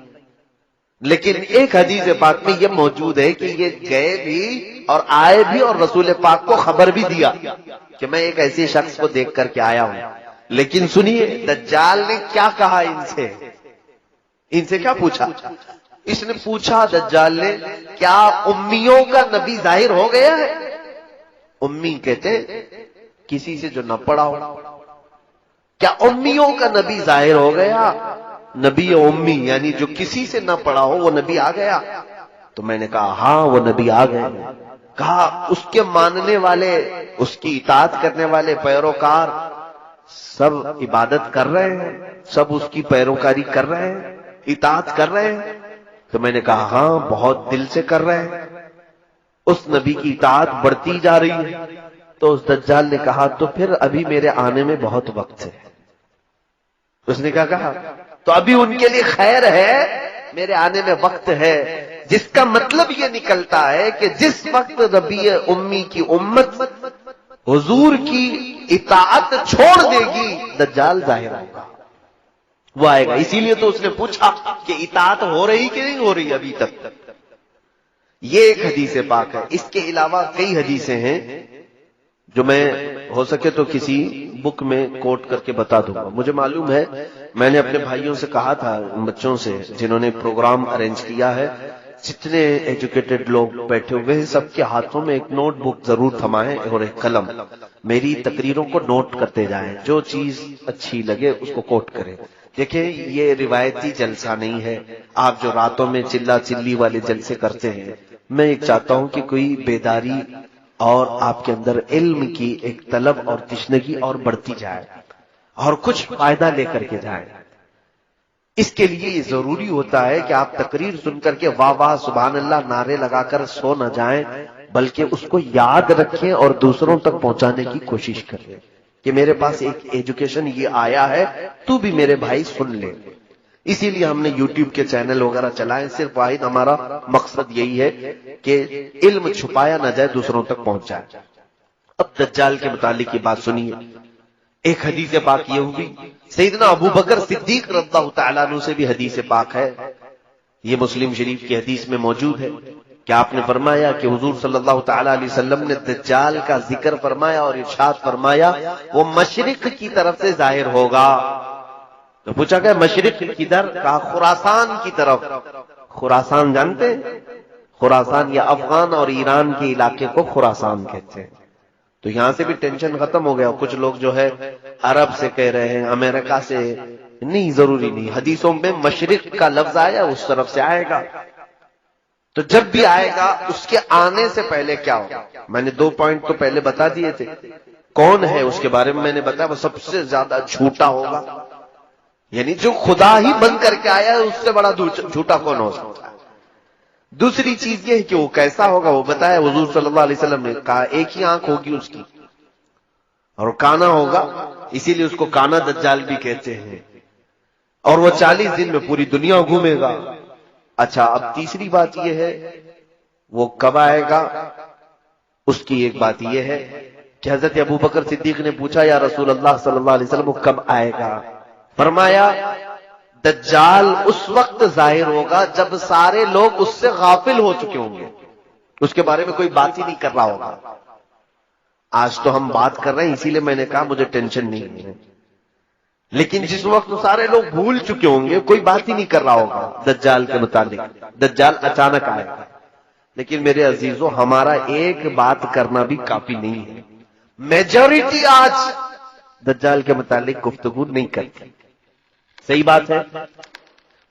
لیکن ایک حدیث پاک میں یہ موجود ہے کہ یہ گئے بھی اور آئے بھی، اور رسول پاک کو خبر بھی دیا کہ میں ایک ایسے شخص کو دیکھ کر کے آیا ہوں. لیکن سنیے دجال نے کیا کہا ان سے کیا پوچھا؟ اس نے پوچھا دجال نے کیا امیوں کا نبی ظاہر ہو گیا ہے؟ امی کہتے کسی سے جو نہ پڑھا ہو. کیا امیوں کا نبی ظاہر ہو گیا؟ نبی امی یعنی جو کسی سے نہ پڑھا ہو وہ نبی آ گیا؟ تو میں نے کہا ہاں وہ نبی آ گئے. کہا اس کے ماننے والے، اس کی اطاعت کرنے والے پیروکار سب عبادت کر رہے ہیں، سب اس کی پیروکاری کر رہے ہیں، اطاعت کر رہے ہیں؟ تو میں نے کہا ہاں بہت دل سے کر رہے ہیں، اس نبی کی اطاعت بڑھتی جا رہی ہے. تو اس دجال نے کہا تو پھر ابھی میرے آنے میں بہت وقت ہے. اس نے کیا کہا؟ تو ابھی ان کے لیے خیر ہے، میرے آنے میں وقت ہے. جس کا مطلب یہ نکلتا ہے کہ جس وقت نبی امی کی امت حضور کی اطاعت چھوڑ دے گی دجال ظاہر ہوگا، وہ آئے گا. اسی لیے تو اس نے پوچھا کہ اطاعت ہو رہی کہ نہیں ہو رہی ابھی تک. یہ ایک حدیث پاک ہے. اس کے علاوہ کئی حدیثیں ہیں جو میں ہو سکے تو کسی بک میں کوٹ کر کے بتا دوں گا. مجھے معلوم ہے میں نے اپنے بھائیوں سے کہا تھا، بچوں سے جنہوں نے پروگرام ارینج کیا ہے، جتنے ایجوکیٹڈ لوگ بیٹھے ہوئے ہیں سب کے ہاتھوں میں ایک نوٹ بک ضرور تھمائیں اور ایک قلم. میری تقریروں کو نوٹ کرتے جائیں، جو چیز اچھی لگے اس کو کوٹ کریں. دیکھیں یہ روایتی جلسہ نہیں ہے، آپ جو راتوں میں چلا چلی والے جلسے کرتے ہیں. میں ایک چاہتا ہوں کہ کوئی بیداری اور آپ کے اندر علم کی ایک طلب اور تشنگی اور بڑھتی جائے اور کچھ فائدہ لے کر کے جائیں. اس کے لیے یہ ضروری ہوتا ہے کہ آپ تقریر سن کر کے واہ واہ سبحان اللہ نعرے لگا کر سو نہ جائیں، بلکہ اس کو یاد رکھیں اور دوسروں تک پہنچانے کی کوشش کریں کہ میرے پاس ایک ایجوکیشن یہ آیا ہے، تو بھی میرے بھائی سن لے. اسی لیے ہم نے یوٹیوب کے چینل وغیرہ چلائے. صرف واحد ہمارا مقصد یہی ہے کہ علم چھپایا نہ جائے، دوسروں تک پہنچ جائے. اب دجال کے متعلق یہ بات سنیے. ایک حدیث پاک یہ ہوئی، سیدنا ابو بکر صدیق رضی اللہ تعالیٰ عنہ سے بھی حدیث پاک ہے. یہ مسلم شریف کی حدیث میں موجود ہے کہ آپ نے فرمایا کہ حضور صلی اللہ تعالیٰ علیہ وسلم نے دجال کا ذکر فرمایا اور ارشاد فرمایا وہ مشرق کی طرف سے ظاہر ہوگا. تو پوچھا گیا مشرق کدھر؟ کہا خراسان کی طرف. خراسان جانتے ہیں؟ خراسان یا افغان اور ایران کے علاقے کو خراسان کہتے ہیں. تو یہاں سے بھی ٹینشن ختم ہو گیا. کچھ لوگ جو ہے عرب سے کہہ رہے ہیں، امریکہ سے نہیں ضروری نہیں، حدیثوں میں مشرق کا لفظ آیا اس طرف سے آئے گا، تو جب بھی آئے گا اس کے آنے سے پہلے کیا ہوگا؟ میں نے 2 پوائنٹ تو پہلے بتا دیے تھے، کون ہے اس کے بارے میں نے بتایا، وہ سب سے زیادہ جھوٹا ہوگا، یعنی جو خدا ہی بن کر کے آیا ہے اس سے بڑا جھوٹا کون ہو سکتا ہے۔ دوسری چیز یہ ہے کہ وہ کیسا ہوگا، وہ بتایا حضور صلی اللہ علیہ وسلم نے کہا ایک ہی آنکھ ہوگی اس کی اور کانا ہوگا، اسی لیے اس کو کانا دجال بھی کہتے ہیں، اور وہ 40 دن میں پوری دنیا گھومے گا۔ اچھا، اب تیسری بات یہ ہے وہ کب آئے گا، اس کی ایک بات یہ ہے کہ حضرت ابوبکر صدیق نے پوچھا یا رسول اللہ صلی اللہ علیہ وسلم وہ کب آئے گا؟ فرمایا دجال اس وقت ظاہر ہوگا جب سارے لوگ اس سے غافل ہو چکے ہوں گے، اس کے بارے میں کوئی بات ہی نہیں کر رہا ہوگا۔ آج تو ہم بات کر رہے ہیں، اسی لیے میں نے کہا مجھے ٹینشن نہیں ہے، لیکن جس وقت سارے لوگ بھول چکے ہوں گے، کوئی بات ہی نہیں کر رہا ہوگا دجال کے متعلق، دجال اچانک آئے گا۔ لیکن میرے عزیزوں، ہمارا ایک بات کرنا بھی کافی نہیں ہے، میجورٹی آج دجال کے متعلق گفتگو نہیں کرتی۔ صحیح بات ہے،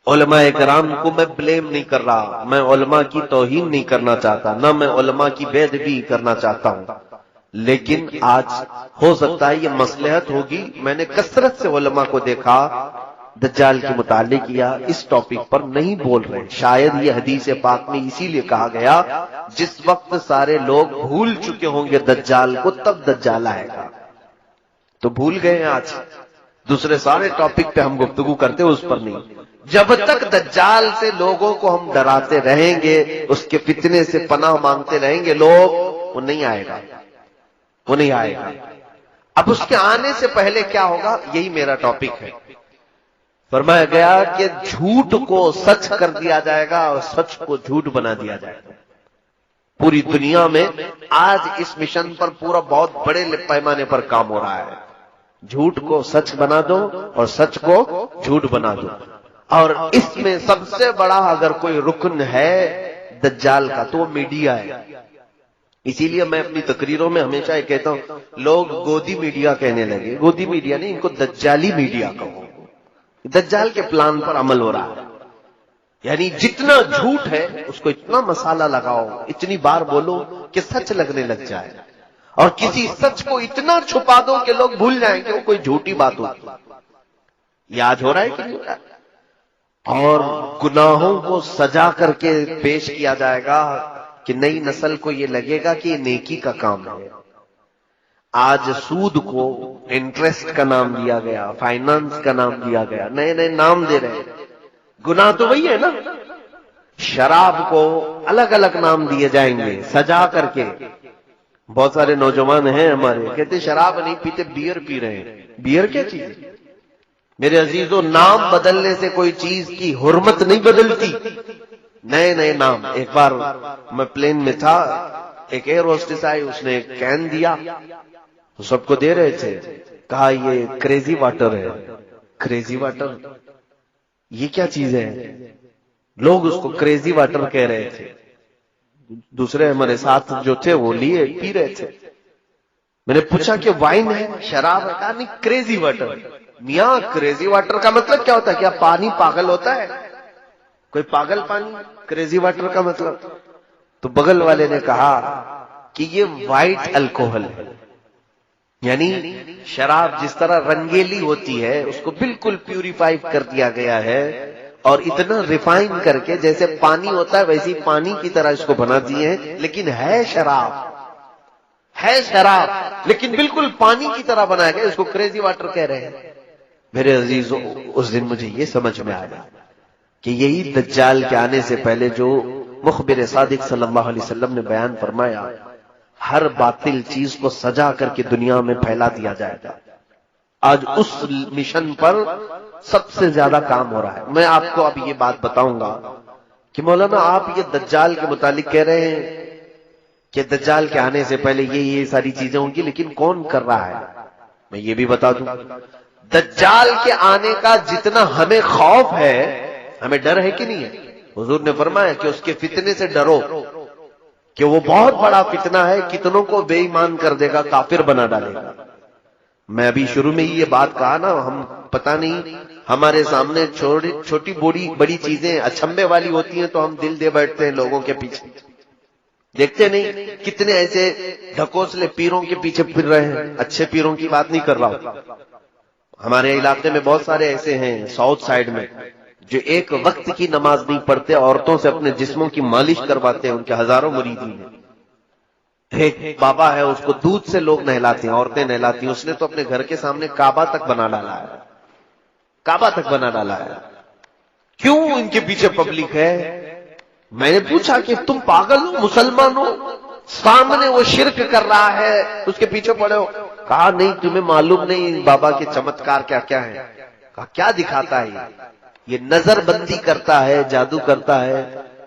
علماء کرام کو میں بلیم نہیں کر رہا، میں علماء کی توہین نہیں کرنا چاہتا، نہ میں علماء کی بے ادبی کرنا چاہتا ہوں، لیکن آج ہو سکتا ہے یہ مصلحت ہوگی، میں نے کثرت سے علماء کو دیکھا دجال کے متعلق یا اس ٹاپک پر نہیں بول رہے، شاید یہ حدیث پاک میں اسی لیے کہا گیا جس وقت سارے لوگ بھول چکے ہوں گے دجال کو تب دجال آئے گا، تو بھول گئے ہیں آج، دوسرے سارے ٹاپک پہ ہم گفتگو کرتے اس پر نہیں۔ جب تک دجال سے لوگوں کو ہم ڈراتے رہیں گے، اس کے فتنے سے پناہ مانگتے رہیں گے لوگ، وہ نہیں آئے گا، وہ نہیں آئے گا۔ اب اس کے آنے سے پہلے کیا ہوگا، یہی میرا ٹاپک ہے۔ فرمایا گیا کہ جھوٹ کو سچ کر دیا جائے گا اور سچ کو جھوٹ بنا دیا جائے گا۔ پوری دنیا میں آج اس مشن پر پورا بہت بڑے پیمانے پر کام ہو رہا ہے، جھوٹ کو سچ بنا دو اور سچ کو جھوٹ بنا دو، اور اس میں سب سے بڑا اگر کوئی رکن ہے دجال کا تو وہ میڈیا ہے۔ اسی لیے میں اپنی تقریروں میں ہمیشہ یہ کہتا ہوں، لوگ گودی میڈیا کہنے لگے، گودی میڈیا نہیں، ان کو دجالی میڈیا کہو، دجال کے پلان پر عمل ہو رہا ہے، یعنی جتنا جھوٹ ہے اس کو اتنا مسالہ لگاؤ، اتنی بار بولو کہ سچ لگنے لگ جائے، اور کسی سچ کو اتنا چھپا دو کہ لوگ بھول جائیں کہ وہ کوئی جھوٹی بات ہوتی۔ یہ آج ہو رہا ہے کہ نہیں ہو رہا ہے؟ اور گناہوں کو سجا کر کے پیش کیا جائے گا کہ نئی نسل کو یہ لگے گا کہ یہ نیکی کا کام ہے۔ آج سود کو انٹرسٹ کا نام دیا گیا، فائنانس کا نام دیا گیا، نئے نئے نام دے رہے ہیں، گناہ تو وہی ہے نا۔ شراب کو الگ الگ نام دیے جائیں گے سجا کر کے، بہت سارے نوجوان ہیں ہمارے کہتے شراب نہیں پیتے، بیئر پی رہے ہیں، بیئر کیا چیز ہے؟ میرے عزیزوں، نام بدلنے سے کوئی چیز کی حرمت نہیں بدلتی، نئے نئے نام۔ ایک بار میں پلین میں تھا، ایک ایئر ہوسٹس آئی، اس نے ایک کین دیا، سب کو دے رہے تھے، کہا یہ کریزی واٹر ہے۔ کریزی واٹر یہ کیا چیز ہے؟ لوگ اس کو کریزی واٹر کہہ رہے تھے، دوسرے ہمارے ساتھ جو تھے وہ لیے پی رہے تھے۔ میں نے پوچھا کہ وائن ہے، شراب ہے؟ کہا نہیں، کریزی واٹر۔ میاں کریزی واٹر کا مطلب کیا ہوتا ہے؟ کیا پانی پاگل ہوتا ہے؟ کوئی پاگل پانی؟ کریزی واٹر کا مطلب؟ تو بغل والے نے کہا کہ یہ وائٹ الکوہل ہے، یعنی شراب جس طرح رنگیلی ہوتی ہے اس کو بالکل پیوریفائی کر دیا گیا ہے، اور اتنا ریفائن کر کے جیسے پانی ہوتا ہے ویسی پانی کی طرح اس کو بنا دیے ہیں، لیکن ہے شراب، ہے شراب لیکن بالکل پانی کی طرح بنایا گیا، اس کو کریزی واٹر کہہ رہے ہیں۔ میرے عزیزوں، اس دن مجھے یہ سمجھ میں آیا کہ یہی دجال کے آنے سے پہلے جو مخبر صادق صلی اللہ علیہ وسلم نے بیان فرمایا، ہر باطل چیز کو سجا کر کے دنیا میں پھیلا دیا جائے گا۔ آج اس مشن پر سب سے زیادہ کام ہو رہا ہے۔ میں آپ کو اب یہ بات بتاؤں گا کہ مولانا آپ یہ دجال کے متعلق کہہ رہے ہیں کہ دجال کے آنے سے پہلے یہ ساری چیزیں ہوں گی، لیکن کون کر رہا ہے؟ میں یہ بھی بتا دوں، دجال کے آنے کا جتنا ہمیں خوف ہے، ہمیں ڈر ہے کہ نہیں ہے؟ حضور نے فرمایا کہ اس کے فتنے سے ڈرو، کہ وہ بہت بڑا فتنہ ہے، کتنوں کو بے ایمان کر دے گا، کافر بنا ڈالے گا۔ میں ابھی شروع میں ہی یہ بات کہا نا، ہم پتہ نہیں ہمارے سامنے چھوٹی بڑی چیزیں اچھمبے والی ہوتی ہیں تو ہم دل دے بیٹھتے ہیں لوگوں کے پیچھے. دیکھتے نہیں کتنے ایسے ڈھکوسلے پیروں کے پیچھے پھر رہے ہیں. اچھے پیروں کی بات نہیں کر رہا ہوں. ہمارے علاقے میں بہت سارے ایسے ہیں ساؤتھ سائڈ میں جو ایک وقت کی نماز نہیں پڑھتے, عورتوں سے اپنے جسموں کی مالش کرواتے ہیں. ان کے ہزاروں مرید ہیں. ایک بابا ہے, اس کو دودھ سے لوگ نہلاتے ہیں, عورتیں نہلاتی ہیں. اس نے تو اپنے گھر کے سامنے کعبہ تک بنا ڈالا ہے. کعبہ تک بنا ڈالا ہے. کیوں ان کے پیچھے پبلک ہے؟ میں نے پوچھا کہ تم پاگل ہو, مسلمان ہو, سامنے وہ شرک کر رہا ہے, اس کے پیچھے پڑے ہو. کہا نہیں تمہیں معلوم نہیں بابا کے چمتکار کیا کیا ہے. کہا کیا دکھاتا ہے یہ نظر بندی کرتا ہے, جادو کرتا ہے,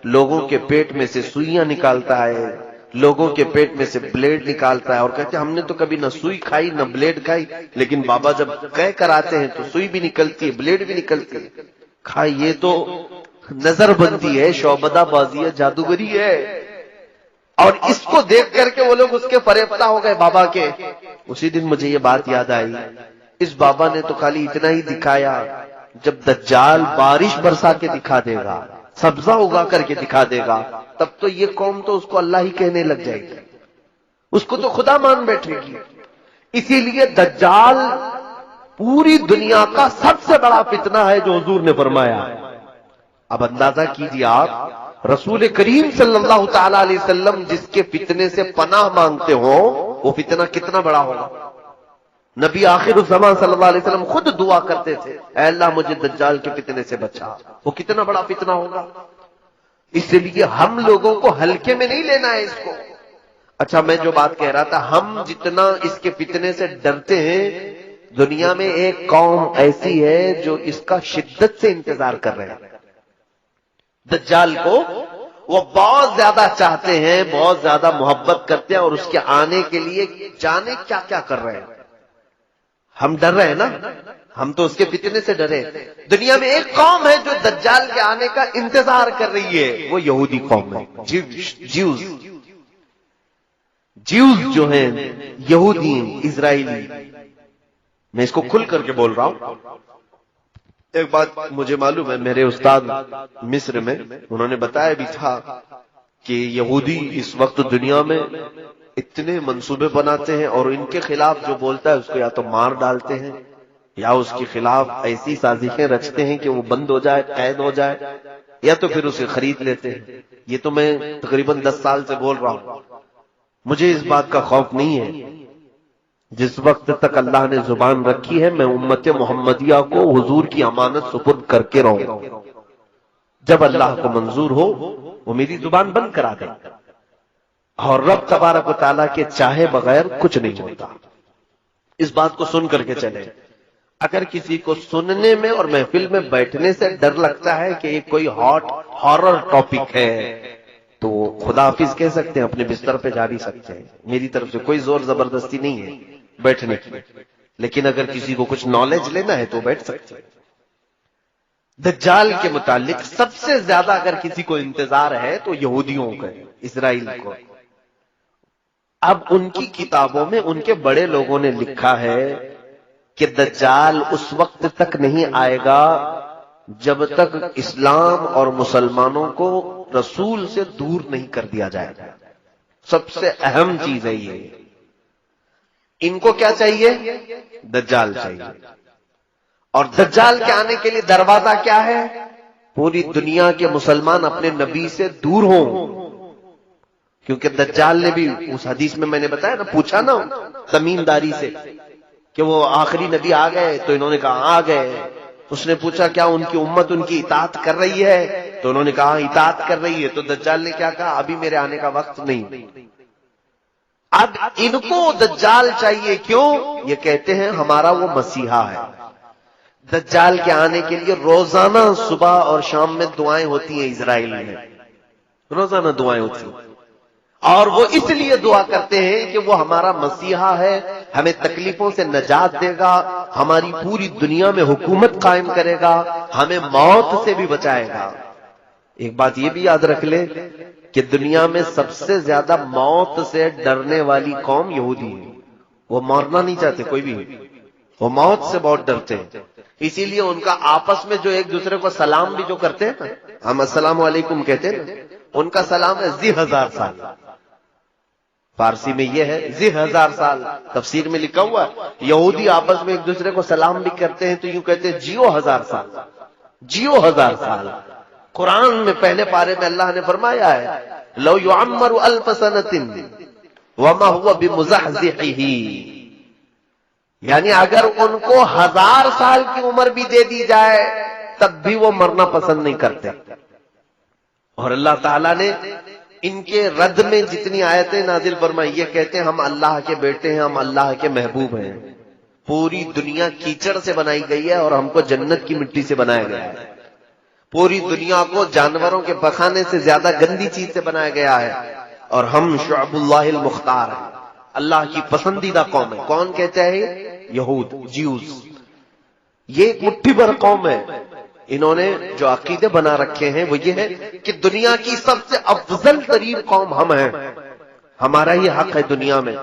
لوگوں کے پیٹ میں سے سوئیاں نکالتا ہے, لوگوں کے پیٹ میں سے بلیڈ نکالتا ہے. اور کہتے ہیں ہم نے تو کبھی نہ سوئی کھائی نہ بلیڈ کھائی, لیکن بابا جب کہہ کر آتے ہیں تو سوئی بھی نکلتی ہے, بلیڈ بھی نکلتی ہے. کہا یہ تو نظر بندی ہے, شعبدہ بازی ہے, جادوگری ہے. اور اس کو دیکھ کر کے وہ لوگ اس کے فریفتہ ہو گئے بابا کے. اسی دن مجھے یہ بات یاد آئی, اس بابا نے تو خالی اتنا ہی دکھایا, جب دجال بارش برسا کے دکھا دے گا, سبزہ اگا کر کے دکھا دے گا, تب تو یہ قوم تو اس کو اللہ ہی کہنے لگ جائے گی, اس کو تو خدا مان بیٹھے گی. اسی لیے دجال پوری دنیا کا سب سے بڑا فتنہ ہے جو حضور نے فرمایا. اب اندازہ کیجیے آپ, رسول کریم صلی اللہ تعالی علیہ وسلم جس کے فتنے سے پناہ مانگتے ہو, وہ فتنہ کتنا بڑا ہوگا. نبی آخر الزمان صلی اللہ علیہ وسلم خود دعا کرتے تھے, اے اللہ مجھے دجال کے فتنے سے بچا. وہ کتنا بڑا فتنہ ہوگا. اس لیے ہم لوگوں کو ہلکے میں نہیں لینا ہے اس کو. اچھا میں جو بات کہہ رہا تھا, ہم جتنا اس کے فتنے سے ڈرتے ہیں, دنیا میں ایک قوم ایسی ہے جو اس کا شدت سے انتظار کر رہے ہیں. دجال کو وہ بہت زیادہ چاہتے ہیں, بہت زیادہ محبت کرتے ہیں, اور اس کے آنے کے لیے جانے کیا کیا کر رہے ہیں. ہم ڈر رہے ہیں نا, ہم تو اس کے فتنے سے ڈرے. دنیا میں ایک قوم ہے جو دجال کے آنے کا انتظار کر رہی ہے, وہ یہودی قوم ہے. جیوز جو ہیں, یہودی, اسرائیلی. میں اس کو کھل کر کے بول رہا ہوں. ایک بات مجھے معلوم ہے, میرے استاد مصر میں انہوں نے بتایا بھی تھا کہ یہودی اس وقت دنیا میں اتنے منصوبے بناتے ہیں, اور ان کے خلاف جو بولتا ہے اس کو یا تو مار ڈالتے ہیں, یا اس کے خلاف ایسی سازشیں رچتے ہیں کہ وہ بند ہو جائے, قید ہو جائے, یا تو پھر اسے خرید لیتے ہیں. یہ تو میں تقریباً 10 سال سے بول رہا ہوں. مجھے اس بات کا خوف نہیں ہے. جس وقت تک اللہ نے زبان رکھی ہے, میں امت محمدیہ کو حضور کی امانت سپرد کر کے رہوں. جب اللہ کو منظور ہو وہ میری زبان بند کرا دے, اور رب تبارک و تعالیٰ کے چاہے بغیر کچھ نہیں ہوتا. اس بات کو سن کر کے چلے. اگر کسی کو سننے میں اور محفل میں بیٹھنے سے ڈر لگتا ہے کہ یہ کوئی ہاٹ ہارر ٹاپک ہے, تو خدا حافظ کہہ سکتے ہیں, اپنے بستر پہ جا بھی سکتے ہیں. میری طرف سے کوئی زور زبردستی نہیں ہے بیٹھنے کی. لیکن اگر کسی کو کچھ نالج لینا ہے تو بیٹھ سکتے ہیں. دجال کے متعلق سب سے زیادہ اگر کسی کو انتظار ہے تو یہودیوں کا, اسرائیل کو. اب ان کی کتابوں میں ان کے بڑے لوگوں نے لکھا ہے کہ دجال اس وقت تک نہیں آئے گا جب تک اسلام اور مسلمانوں کو رسول سے دور نہیں کر دیا جائے گا. سب سے اہم چیز ہے یہ. ان کو کیا چاہیے؟ دجال چاہیے. اور دجال کے آنے کے لیے دروازہ کیا ہے؟ پوری دنیا کے مسلمان اپنے نبی سے دور ہوں. کیونکہ دجال نے بھی اس حدیث میں نے بتایا نا, پوچھا نا تمیم داری سے کہ وہ آخری نبی آ گئے, تو انہوں نے کہا آ گئے. اس نے پوچھا کیا ان کی امت ان کی اطاعت کر رہی ہے؟ تو انہوں نے کہا اطاعت کر رہی ہے. تو دجال نے کیا کہا؟ ابھی میرے آنے کا وقت نہیں. اب ان کو دجال چاہیے. کیوں؟ یہ کہتے ہیں ہمارا وہ مسیحا ہے. دجال کے آنے کے لیے روزانہ صبح اور شام میں دعائیں ہوتی ہیں اسرائیل میں, روزانہ دعائیں ہوتی ہیں. اور وہ اس لیے دعا کرتے ہیں کہ وہ ہمارا مسیحا ہے, ہمیں تکلیفوں سے نجات دے گا, ہماری پوری دنیا میں حکومت قائم کرے گا, ہمیں موت سے بھی بچائے گا. ایک بات یہ بھی یاد رکھ لے کہ دنیا میں سب سے زیادہ موت سے ڈرنے والی قوم یہودی ہے. وہ مرنا نہیں چاہتے کوئی بھی, وہ موت سے بہت ڈرتے ہیں. اسی لیے ان کا آپس میں جو ایک دوسرے کو سلام بھی جو کرتے ہیں نا، ہم السلام علیکم کہتے ہیں نا، ان کا سلام ہے ذی ہزار سال. فارسی میں یہ ہے ذی ہزار سال. تفسیر میں لکھا ہوا یہودی آپس میں ایک دوسرے کو سلام بھی کرتے ہیں تو یوں کہتے ہیں جیو ہزار سال، جیو ہزار سال. قرآن میں پہلے پارے میں اللہ نے فرمایا ہے لو یعمر الف سنۃ وما هو بمزحزحہ، یعنی اگر ان کو 1000 سال کی عمر بھی دے دی جائے تب بھی وہ مرنا پسند نہیں کرتے. اور اللہ تعالیٰ نے ان کے رد میں جتنی آیتیں نازل فرمائی، یہ کہتے ہیں ہم اللہ کے بیٹے ہیں، ہم اللہ کے محبوب ہیں. پوری دنیا کیچڑ سے بنائی گئی ہے اور ہم کو جنت کی مٹی سے بنایا گیا ہے. پوری دنیا کو جانوروں کے پخانے سے زیادہ گندی چیز سے بنایا گیا ہے، اور ہم شعب اللہ المختار ہیں، اللہ کی پسندیدہ قوم ہے. کون کہتا ہے؟ یہود، جیوز. یہ ایک مٹھی بھر قوم ہے. انہوں نے جو عقیدے بنا رکھے ہیں وہ یہ ہے کہ دنیا کی سب سے افضل ترین قوم ہم ہیں، ہمارا ہی حق ہے دنیا میں،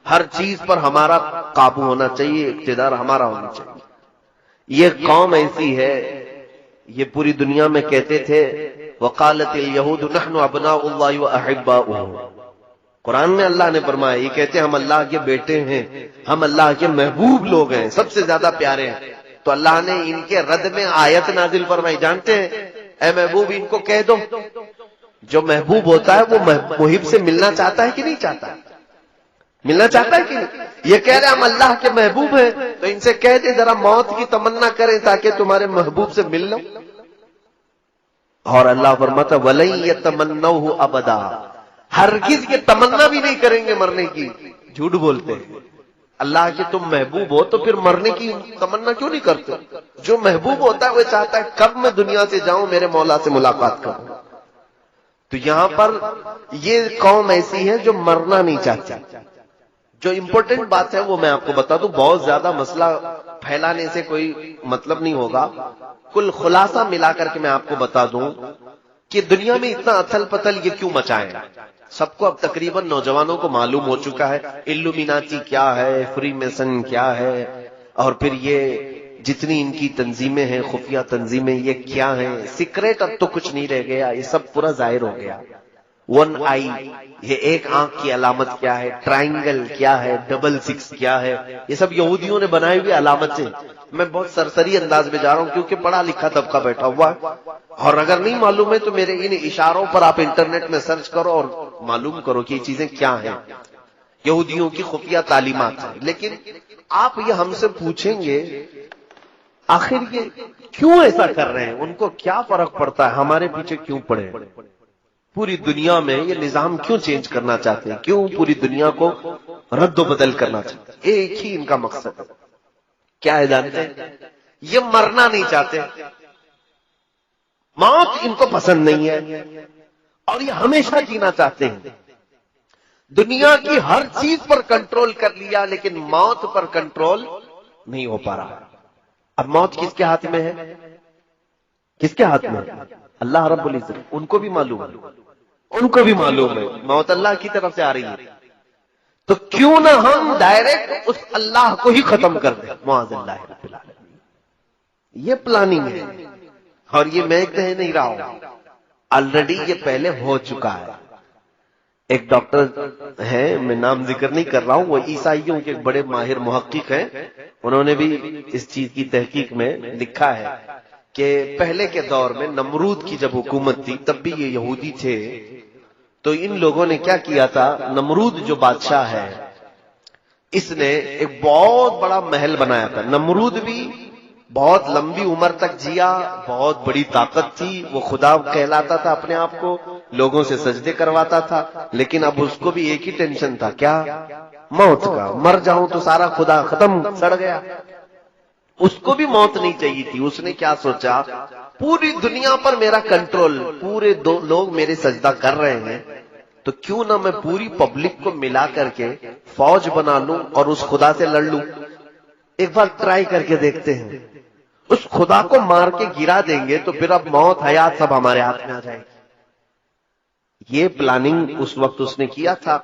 ہر چیز پر ہمارا قابو ہونا چاہیے، اقتدار ہمارا ہونا چاہیے. یہ قوم ایسی ہے، یہ پوری دنیا میں کہتے تھے وقالت الیہود نحن ابناء اللہ واحباؤہ. قرآن میں اللہ نے فرمایا یہ کہتے ہیں ہم اللہ کے بیٹے ہیں، ہم اللہ کے محبوب لوگ ہیں، سب سے زیادہ پیارے ہیں. تو اللہ نے ان کے رد میں آیت نازل فرمائی، جانتے ہیں اے محبوب ان کو کہہ دو، جو محبوب ہوتا ہے وہ محب سے ملنا چاہتا ہے کہ نہیں چاہتا؟ ملنا چاہتا ہے کہ نہیں؟ یہ کہہ رہے ہم اللہ کے محبوب ہیں، تو ان سے کہہ دے ذرا موت کی تمنا کریں تاکہ تمہارے محبوب سے مل لو. اور اللہ فرماتا وَلَن يَتَمَنَّوْهُ أَبَدًا، ہرگز یہ تمنا بھی نہیں کریں گے مرنے کی. جھوٹ بولتے ہیں. اللہ کے تم محبوب ہو تو پھر مرنے کی تمنا کیوں نہیں کرتے؟ جو محبوب ہوتا ہے وہ چاہتا ہے کب میں دنیا سے جاؤں میرے مولا سے ملاقات کروں. تو یہاں پر یہ قوم ایسی ہے جو مرنا نہیں چاہتی. جو امپورٹنٹ بات ہے وہ میں آپ کو بتا دوں، بہت زیادہ مسئلہ پھیلانے سے کوئی مطلب نہیں ہوگا. کل خلاصہ ملا کر کے میں آپ کو بتا دوں کہ دنیا میں اتنا اتھل پتل یہ کیوں مچائیں. سب کو اب تقریباً نوجوانوں کو معلوم ہو چکا ہے الومیناتی کیا ہے، فری میسن کیا ہے، اور پھر یہ جتنی ان کی تنظیمیں ہیں، خفیہ تنظیمیں، یہ کیا ہیں. سیکریٹ اب تو کچھ نہیں رہ گیا، یہ سب پورا ظاہر ہو گیا. 1 آئی، یہ ایک آنکھ کی علامت کیا ہے، ٹرائنگل کیا ہے، 66 کیا ہے، یہ سب یہودیوں نے بنائی ہوئی علامتیں. میں بہت سرسری انداز میں جا رہا ہوں کیونکہ پڑھا لکھا طبقہ بیٹھا ہوا ہے، اور اگر نہیں معلوم ہے تو میرے ان اشاروں پر آپ انٹرنیٹ میں سرچ کرو اور معلوم کرو کہ یہ چیزیں کیا ہیں. یہودیوں کی خفیہ تعلیمات ہیں. لیکن آپ یہ ہم سے پوچھیں گے آخر یہ کیوں ایسا کر رہے ہیں، ان کو کیا فرق پڑتا ہے، ہمارے پیچھے کیوں پڑے، پوری دنیا میں یہ نظام کیوں چینج کرنا چاہتے ہیں، کیوں پوری دنیا کو رد و بدل کرنا چاہتے ہیں. ایک ہی ان کا مقصد ہے، کیا ہے جانتے ہیں؟ یہ مرنا نہیں چاہتے، موت ان کو پسند نہیں ہے، اور یہ ہمیشہ جینا چاہتے ہیں. دنیا کی ہر چیز پر کنٹرول کر لیا لیکن موت پر کنٹرول نہیں ہو پا رہا. اب موت کس کے ہاتھ میں ہے؟ کس کے ہاتھ میں؟ اللہ رب العزت. ان کو بھی معلوم ہے، ان کو بھی معلوم ہے موت اللہ کی طرف سے آ رہی ہے. تو کیوں نہ ہم ڈائریکٹ اس اللہ کو ہی ختم کر دیں. معاذ اللہ رب العالمین. یہ پلاننگ ہے، اور یہ میں کہہ نہیں رہا ہوں، آلریڈی یہ پہلے ہو چکا ہے. ایک ڈاکٹر ہیں، میں نام ذکر نہیں کر رہا ہوں، وہ عیسائیوں کے ایک بڑے ماہر محقق ہیں. انہوں نے بھی اس چیز کی تحقیق میں لکھا ہے کہ پہلے کے دور میں نمرود کی جب حکومت تھی تب بھی یہ یہودی تھے. تو ان لوگوں نے کیا کیا تھا، نمرود جو بادشاہ ہے اس نے ایک بہت بڑا محل بنایا تھا. نمرود بھی بہت لمبی عمر تک جیا، بہت بڑی طاقت تھی، وہ خدا کہلاتا تھا اپنے آپ کو، لوگوں سے سجدے کرواتا تھا. لیکن اب اس کو بھی ایک ہی ٹینشن تھا، کیا؟ موت کا. مر جاؤں تو سارا خدا ختم، سڑ گیا. اس کو بھی موت نہیں چاہیے تھی. اس نے کیا سوچا، پوری دنیا پر میرا کنٹرول، پورے لوگ میرے سجدہ کر رہے ہیں، تو کیوں نہ میں پوری پبلک کو ملا کر کے فوج بنا لوں اور اس خدا سے لڑ لوں. ایک بار ٹرائی کر کے دیکھتے ہیں. اس خدا کو مار کے گرا دیں گے تو پھر اب موت حیات سب ہمارے ہاتھ میں آ جائے گی. یہ پلاننگ اس وقت اس نے کیا تھا.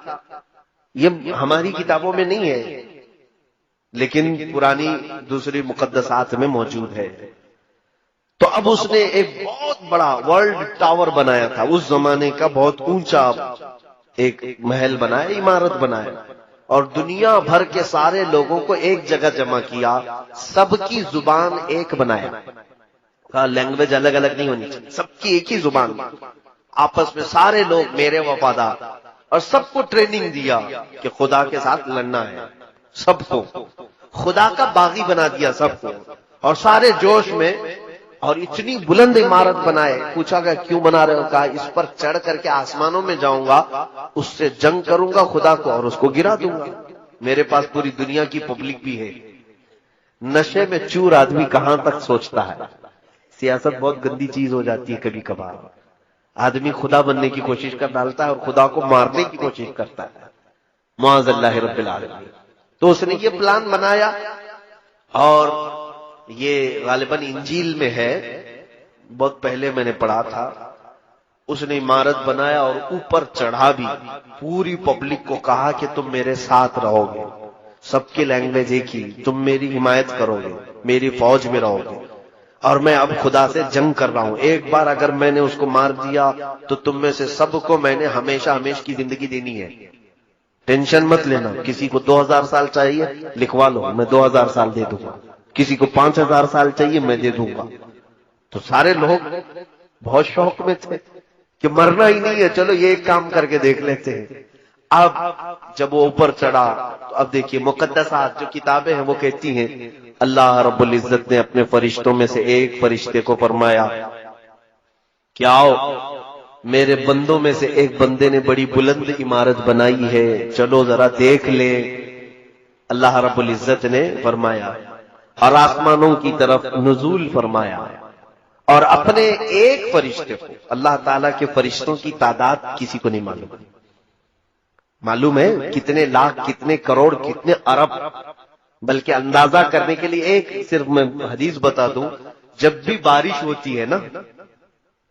یہ ہماری کتابوں میں نہیں ہے، لیکن پرانی دوسری مقدسات میں موجود ہے. تو اب اس نے ایک بہت بڑا ورلڈ ٹاور بنایا تھا، اس زمانے کا بہت اونچا ایک محل بنایا، عمارت بنایا، اور دنیا بھر کے سارے لوگوں کو ایک جگہ جمع کیا، سب کی زبان ایک بنایا. کہا لینگویج الگ الگ نہیں ہونی چاہیے، سب کی ایک ہی زبان، آپس میں سارے لوگ میرے وفادار، اور سب کو ٹریننگ دیا کہ خدا کے ساتھ لڑنا ہے. سب کو خدا کا باغی بنا دیا سب کو، اور سارے جوش میں، اور اتنی بلند عمارت بنائے. پوچھا گیا کیوں بنا رہے ہو؟ کہا اس پر چڑھ کر کے آسمانوں میں جاؤں گا، اس سے جنگ کروں گا خدا کو اور اس کو گرا دوں گا. میرے پاس پوری دنیا کی پبلک بھی ہے. نشے میں چور آدمی کہاں تک سوچتا ہے. سیاست بہت گندی چیز ہو جاتی ہے کبھی کبھار. آدمی خدا بننے کی کوشش کر ڈالتا ہے اور خدا کو مارنے کی کوشش کرتا ہے. معاذ اللہ رب العالمین. تو اس نے یہ پلان بنایا، اور یہ غالباً انجیل میں ہے، بہت پہلے میں نے پڑھا تھا. اس نے عمارت بنایا اور اوپر چڑھا بھی، پوری پبلک کو کہا کہ تم میرے ساتھ رہو گے، سب کی لینگویج ایک ہی، تم میری حمایت کرو گے، میری فوج میں رہو گے، اور میں اب خدا سے جنگ کر رہا ہوں. ایک بار اگر میں نے اس کو مار دیا تو تم میں سے سب کو میں نے ہمیشہ ہمیشہ کی زندگی دینی ہے. ٹینشن مت لینا. کسی کو 2000 سال چاہیے لکھوا لو، میں 2000 سال دے دوں گا. کسی کو 5000 سال چاہیے میں دے دوں گا. تو سارے لوگ بہت شوق میں تھے کہ مرنا ہی نہیں ہے، چلو یہ ایک کام کر کے دیکھ لیتے ہیں. اب جب وہ اوپر چڑھا تو اب دیکھیے مقدسات جو کتابیں ہیں وہ کہتی ہیں اللہ رب العزت نے اپنے فرشتوں میں سے ایک فرشتے کو فرمایا کہ آؤ، میرے بندوں میں سے ایک بندے نے بڑی بلند عمارت بنائی ہے، چلو ذرا دیکھ لیں. اللہ رب العزت نے فرمایا اور آسمانوں کی طرف نزول فرمایا، اور اپنے ایک فرشتے کو، اللہ تعالیٰ کے فرشتوں کی تعداد کسی کو نہیں معلوم. معلوم ہے کتنے لاکھ، کتنے کروڑ، کتنے ارب، بلکہ اندازہ کرنے کے لیے ایک صرف میں حدیث بتا دوں. جب بھی بارش ہوتی ہے نا،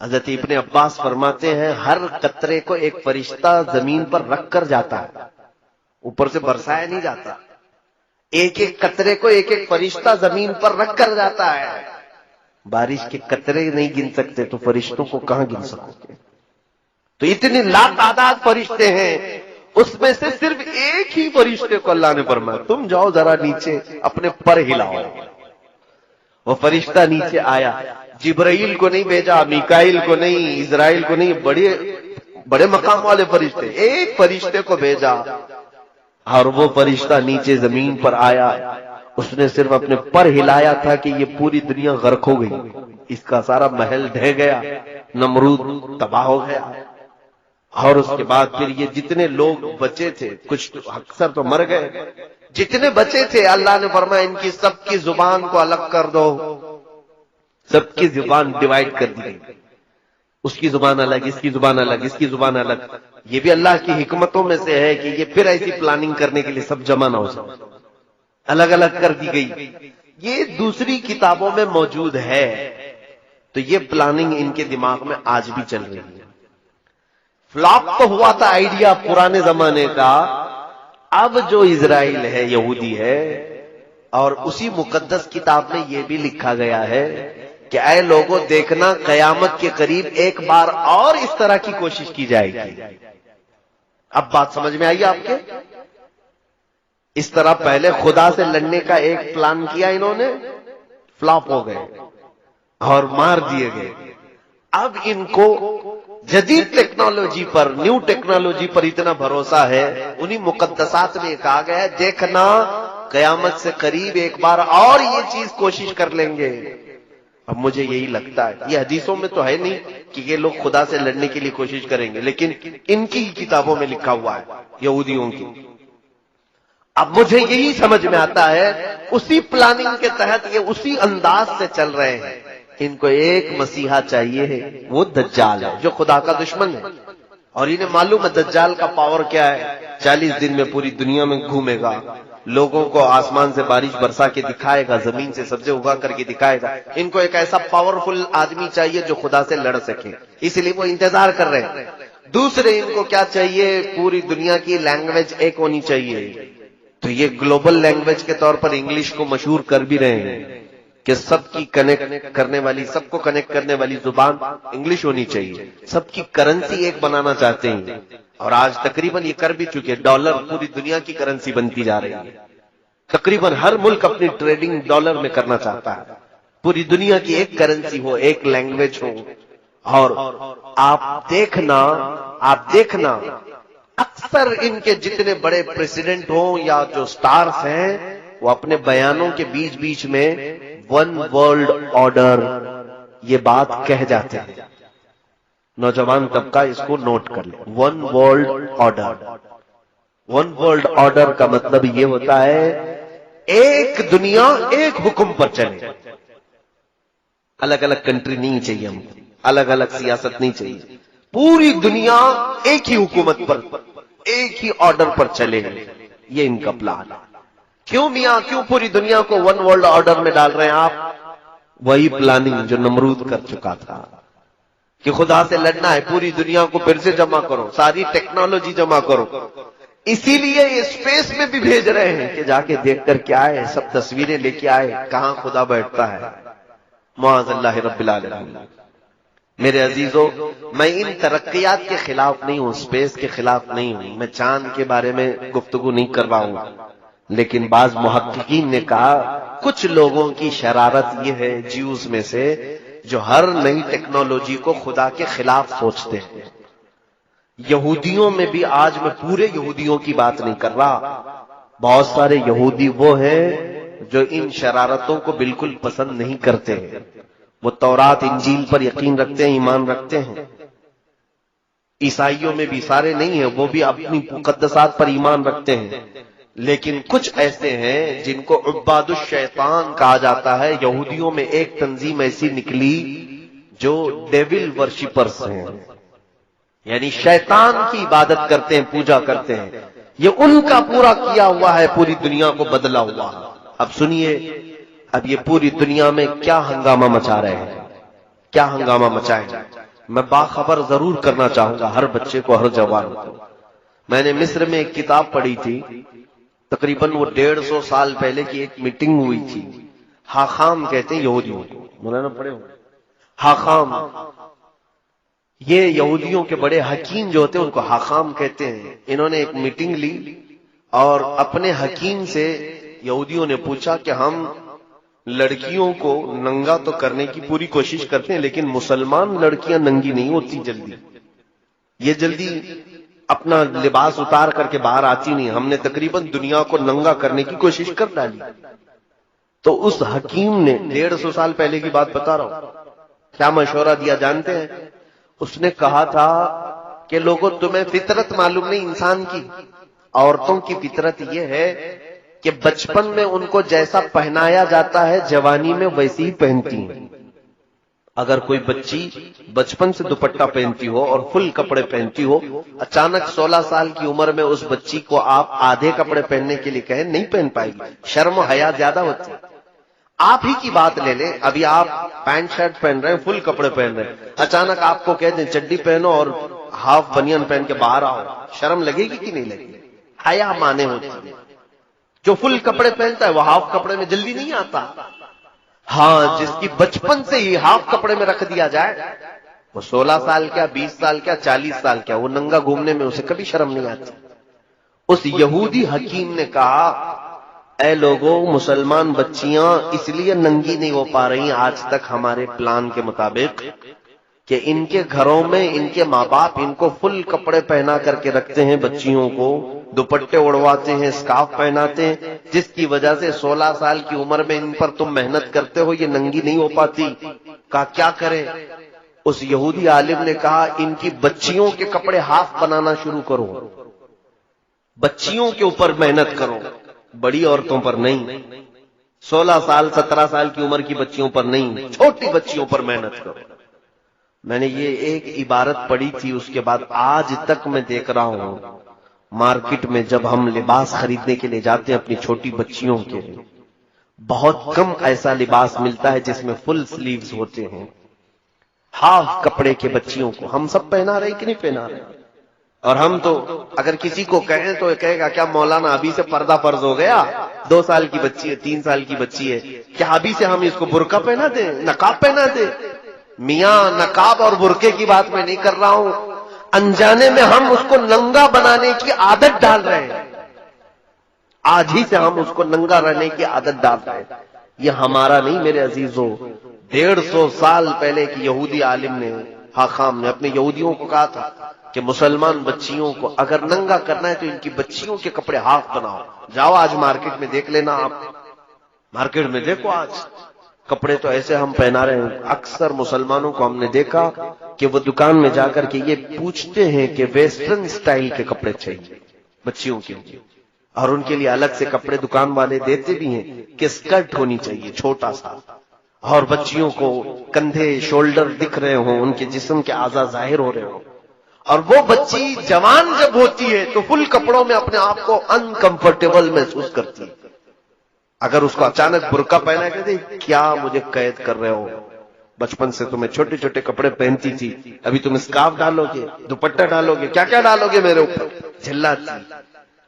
حضرت ابن عباس فرماتے ہیں ہر قطرے کو ایک فرشتہ زمین پر رکھ کر جاتا ہے، اوپر سے برسایا نہیں جاتا. ایک ایک قطرے کو ایک ایک فرشتہ زمین پر رکھ کر جاتا ہے. بارش کے قطرے نہیں گن سکتے تو فرشتوں کو کہاں گن سکو گے؟ تو اتنے لاتعداد فرشتے ہیں، اس میں سے صرف ایک ہی فرشتے کو اللہ نے فرمایا تم جاؤ ذرا نیچے اپنے پر ہلاؤ. وہ فرشتہ نیچے آیا. جبرائیل کو نہیں بھیجا، میکائیل کو نہیں، اسرائیل کو نہیں، بڑے مقام والے فرشتے، ایک فرشتے کو بھیجا، اور وہ فرشتہ نیچے زمین پر آیا. اس نے صرف اپنے پر ہلایا تھا کہ یہ پوری دنیا غرق ہو گئی، اس کا سارا محل ڈھہ گیا، نمرود تباہ ہو گیا. اور اس کے بعد پھر یہ جتنے لوگ بچے تھے، کچھ اکثر تو مر گئے، جتنے بچے تھے اللہ نے فرمایا ان کی سب کی زبان کو الگ کر دو. سب کی زبان ڈیوائیڈ کر دی گئی، اس کی زبان الگ، اس کی زبان الگ، اس کی زبان الگ. یہ بھی اللہ کی حکمتوں میں سے ہے کہ یہ پھر ایسی پلاننگ کرنے کے لیے سب جمع نہ ہو سکے، الگ الگ کر دی گئی. یہ دوسری کتابوں میں موجود ہے. تو یہ پلاننگ ان کے دماغ میں آج بھی چل رہی ہے. فلاپ تو ہوا تھا آئیڈیا پرانے زمانے کا. اب جو اسرائیل ہے، یہودی ہے، اور اسی مقدس کتاب میں یہ بھی لکھا گیا ہے کہ اے لوگوں دیکھنا قیامت کے قریب ایک بار اور اس طرح کی کوشش کی جائے گی. اب بات سمجھ میں آئی آپ کے؟ اس طرح پہلے خدا سے لڑنے کا ایک پلان کیا انہوں نے، فلاپ ہو گئے اور مار دیے گئے. اب ان کو جدید ٹیکنالوجی پر، نیو ٹیکنالوجی پر اتنا بھروسہ ہے، انہی مقدسات میں کہا گیا ہے دیکھنا قیامت سے قریب ایک بار اور یہ چیز کوشش کر لیں گے. اب مجھے یہی لگتا ہے، یہ حدیثوں میں تو ہے نہیں کہ یہ لوگ خدا سے لڑنے کے لیے کوشش کریں گے، لیکن ان کی کتابوں میں لکھا ہوا ہے، یہودیوں کی. اب مجھے یہی سمجھ میں آتا ہے اسی پلاننگ کے تحت یہ اسی انداز سے چل رہے ہیں. ان کو ایک مسیحا چاہیے ہے، وہ دجال ہے جو خدا کا دشمن ہے، اور انہیں معلوم ہے دجال کا پاور کیا ہے. 40 دن میں پوری دنیا میں گھومے گا، لوگوں کو آسمان سے بارش برسا کے دکھائے گا، زمین سے سبزے اگا کر کے دکھائے گا. ان کو ایک ایسا پاورفل آدمی چاہیے جو خدا سے لڑ سکے، اس لیے وہ انتظار کر رہے ہیں. دوسرے ان کو کیا چاہیے؟ پوری دنیا کی لینگویج ایک ہونی چاہیے. تو یہ گلوبل لینگویج کے طور پر انگلش کو مشہور کر بھی رہے ہیں کہ سب کی کنیکٹ کرنے والی، سب کو کنیکٹ کرنے والی زبان انگلش ہونی چاہیے، سب کی کرنسی ایک بنانا چاہتے ہیں، اور آج تقریباً یہ کر بھی چکے، ڈالر پوری دنیا کی کرنسی بنتی جا رہی ہے، تقریباً ہر ملک اپنی ٹریڈنگ ڈالر میں کرنا چاہتا ہے، پوری دنیا کی ایک کرنسی ہو، ایک لینگویج ہو، اور آپ دیکھنا اکثر ان کے جتنے بڑے پریزیڈنٹ ہوں یا جو سٹارز ہیں، وہ اپنے بیانوں کے بیچ میں ون ورلڈ آرڈر یہ بات کہہ جاتے ہیں۔ نوجوان طبقہ اس کو نوٹ کر لے، one world order. One world order کا مطلب یہ ہوتا ہے ایک دنیا ایک حکم پر چلے، الگ الگ کنٹری نہیں چاہیے ہم، الگ الگ سیاست نہیں چاہیے، پوری دنیا ایک ہی حکومت پر، ایک ہی آرڈر پر چلے، یہ ان کا پلان ہے۔ کیوں میاں، کیوں پوری دنیا کو ون ورلڈ آرڈر میں ڈال رہے ہیں آپ؟ وہی پلاننگ جو نمرود کر چکا تھا کہ خدا سے لڑنا ہے، پوری دنیا کو پھر سے جمع کرو، ساری ٹیکنالوجی جمع کرو، اسی لیے یہ اسپیس میں بھی بھیج رہے ہیں کہ جا کے دیکھ کر کے آئے، سب تصویریں لے کے آئے کہاں خدا بیٹھتا ہے، معاذ اللہ رب العالمین۔ میرے عزیزو، میں ان ترقیات کے خلاف نہیں ہوں، اسپیس کے خلاف نہیں ہوں، میں چاند کے بارے میں گفتگو نہیں کر رہا ہوں، لیکن بعض محققین نے کہا کچھ لوگوں کی شرارت یہ ہے جیوز میں سے، جو ہر نئی ٹیکنالوجی کو خدا کے خلاف سوچتے ہیں۔ یہودیوں میں بھی، آج میں پورے یہودیوں کی بات نہیں کر رہا، بہت سارے یہودی وہ ہیں جو ان شرارتوں کو بالکل پسند نہیں کرتے ہیں، وہ تورات انجیل پر یقین رکھتے ہیں، ایمان رکھتے ہیں۔ عیسائیوں میں بھی سارے نہیں ہیں، وہ بھی اپنی مقدسات پر ایمان رکھتے ہیں، لیکن کچھ ایسے ہیں جن کو عباد الشیطان کہا جاتا ہے۔ یہودیوں میں ایک تنظیم ایسی نکلی جو ڈیول ورشپرز ہیں، یعنی شیطان کی عبادت کرتے ہیں، پوجا کرتے ہیں، یہ ان کا پورا کیا ہوا ہے، پوری دنیا کو بدلا ہوا ہے۔ اب سنیے، اب یہ پوری دنیا میں کیا ہنگامہ مچا رہے ہیں، کیا ہنگامہ مچائیں گے۔ میں باخبر ضرور کرنا چاہوں گا ہر بچے کو، ہر جوان کو۔ میں نے مصر میں ایک کتاب پڑھی تھی، تقریباً وہ 150 سال پہلے کی ایک میٹنگ ہوئی تھی، حاخام کہتے ہیں یہودیوں کو، مولانا پڑھے ہو، حاخام، یہ یہودیوں کے بڑے حکیم جو ہوتے ہیں ان کو حاخام کہتے ہیں۔ انہوں نے ایک میٹنگ لی اور اپنے حکیم سے یہودیوں نے پوچھا کہ ہم لڑکیوں کو ننگا تو کرنے کی پوری کوشش کرتے ہیں، لیکن مسلمان لڑکیاں ننگی نہیں ہوتی جلدی، یہ جلدی اپنا لباس اتار کر کے باہر آتی نہیں، ہم نے تقریباً دنیا کو ننگا کرنے کی کوشش کر ڈالی۔ تو اس حکیم نے 150 سال پہلے کی بات بتا رہا ہوں، کیا مشورہ دیا جانتے ہیں؟ اس نے کہا تھا کہ لوگوں، تمہیں فطرت معلوم نہیں انسان کی، عورتوں کی فطرت یہ ہے کہ بچپن میں ان کو جیسا پہنایا جاتا ہے جوانی میں ویسی ہی پہنتی ہیں۔ اگر کوئی بچی بچپن سے دوپٹہ پہنتی ہو اور فل کپڑے پہنتی ہو، اچانک 16 سال کی عمر میں اس بچی کو آپ آدھے کپڑے پہننے کے لیے کہیں، نہیں پہن پائے گی، شرم و حیا زیادہ ہوتی ہے۔ آپ ہی کی بات لے لیں، ابھی آپ پینٹ شرٹ پہن رہے ہیں، فل کپڑے پہن رہے ہیں، اچانک آپ کو کہہ دیں چڈی پہنو اور ہاف بنیان پہن کے باہر آؤ، شرم لگے گی کہ نہیں لگے گی؟ حیا مانے ہوتی ہے۔ جو فل کپڑے پہنتا ہے وہ ہاف کپڑے میں جلدی نہیں آتا۔ ہاں، جس کی بچپن سے ہی ہاف کپڑے میں رکھ دیا جائے، وہ 16 سال کیا، 20 سال کیا، 40 سال کیا، وہ ننگا گھومنے میں اسے کبھی شرم نہیں آتی۔ اس یہودی حکیم نے کہا، اے لوگوں، مسلمان بچیاں اس لیے ننگی نہیں ہو پا رہی آج تک ہمارے پلان کے مطابق کہ ان کے گھروں میں ان کے ماں باپ ان کو فل کپڑے پہنا کر کے رکھتے ہیں، بچیوں کو دوپٹے اڑواتے ہیں، اسکارف پہناتے ہیں، جس کی وجہ سے 16 سال کی عمر میں ان پر تم محنت کرتے ہو، یہ ننگی نہیں ہو پاتی۔ کہا کیا کریں؟ اس یہودی عالم نے کہا، ان کی بچیوں کے کپڑے ہاف بنانا شروع کرو، بچیوں کے اوپر محنت کرو، بڑی عورتوں پر نہیں، 16 سال 17 سال کی عمر کی بچیوں پر نہیں، چھوٹی بچیوں پر محنت کرو۔ میں نے یہ ایک عبارت پڑھی تھی، اس کے بعد آج تک میں دیکھ رہا ہوں مارکیٹ میں جب ہم لباس خریدنے کے لیے جاتے ہیں اپنی چھوٹی بچیوں کے لیے، بہت کم ایسا لباس ملتا ہے جس میں فل سلیوز ہوتے ہیں، ہاف کپڑے کے بچیوں کو ہم سب پہنا رہے کہ نہیں پہنا رہے؟ اور ہم تو اگر کسی کو کہیں تو کہے گا کیا مولانا ابھی سے پردہ فرض ہو گیا؟ 2 سال کی بچی ہے، 3 سال کی بچی ہے، کیا ابھی سے ہم اس کو برقع پہنا دیں، نقاب پہنا دیں؟ میاں نقاب اور برقعے کی بات میں نہیں کر رہا ہوں، انجانے میں ہم اس کو ننگا بنانے کی عادت ڈال رہے ہیں، آج ہی سے ہم اس کو ننگا رہنے کی عادت ڈال رہے ہیں۔ یہ ہمارا نہیں میرے عزیزوں، 150 سال پہلے کی یہودی عالم نے، حاخام نے اپنے یہودیوں کو کہا تھا کہ مسلمان بچیوں کو اگر ننگا کرنا ہے تو ان کی بچیوں کے کپڑے ہاف بناؤ۔ جاؤ آج مارکیٹ میں دیکھ لینا، آپ مارکیٹ میں دیکھو آج کپڑے تو ایسے ہم پہنا رہے ہیں۔ اکثر مسلمانوں کو ہم نے دیکھا کہ وہ دکان میں جا کر کے یہ پوچھتے ہیں کہ ویسٹرن سٹائل کے کپڑے چاہیے بچیوں کے لیے، اور ان کے لیے الگ سے کپڑے دکان والے دیتے بھی ہیں کہ سکرٹ ہونی چاہیے چھوٹا سا، اور بچیوں کو کندھے شولڈر دکھ رہے ہوں، ان کے جسم کے اعضاء ظاہر ہو رہے ہوں۔ اور وہ بچی جوان جب ہوتی ہے تو فل کپڑوں میں اپنے آپ کو انکمفرٹیبل محسوس کرتی ہے۔ اگر اس کو اچانک برقع پہنا کہتے کیا مجھے قید کر رہے ہو، بچپن سے تمہیں چھوٹے چھوٹے کپڑے پہنتی تھی، ابھی تم اسکارف ڈالو گے، دوپٹہ ڈالو گے، کیا کیا ڈالو گے میرے اوپر، جھلاتی۔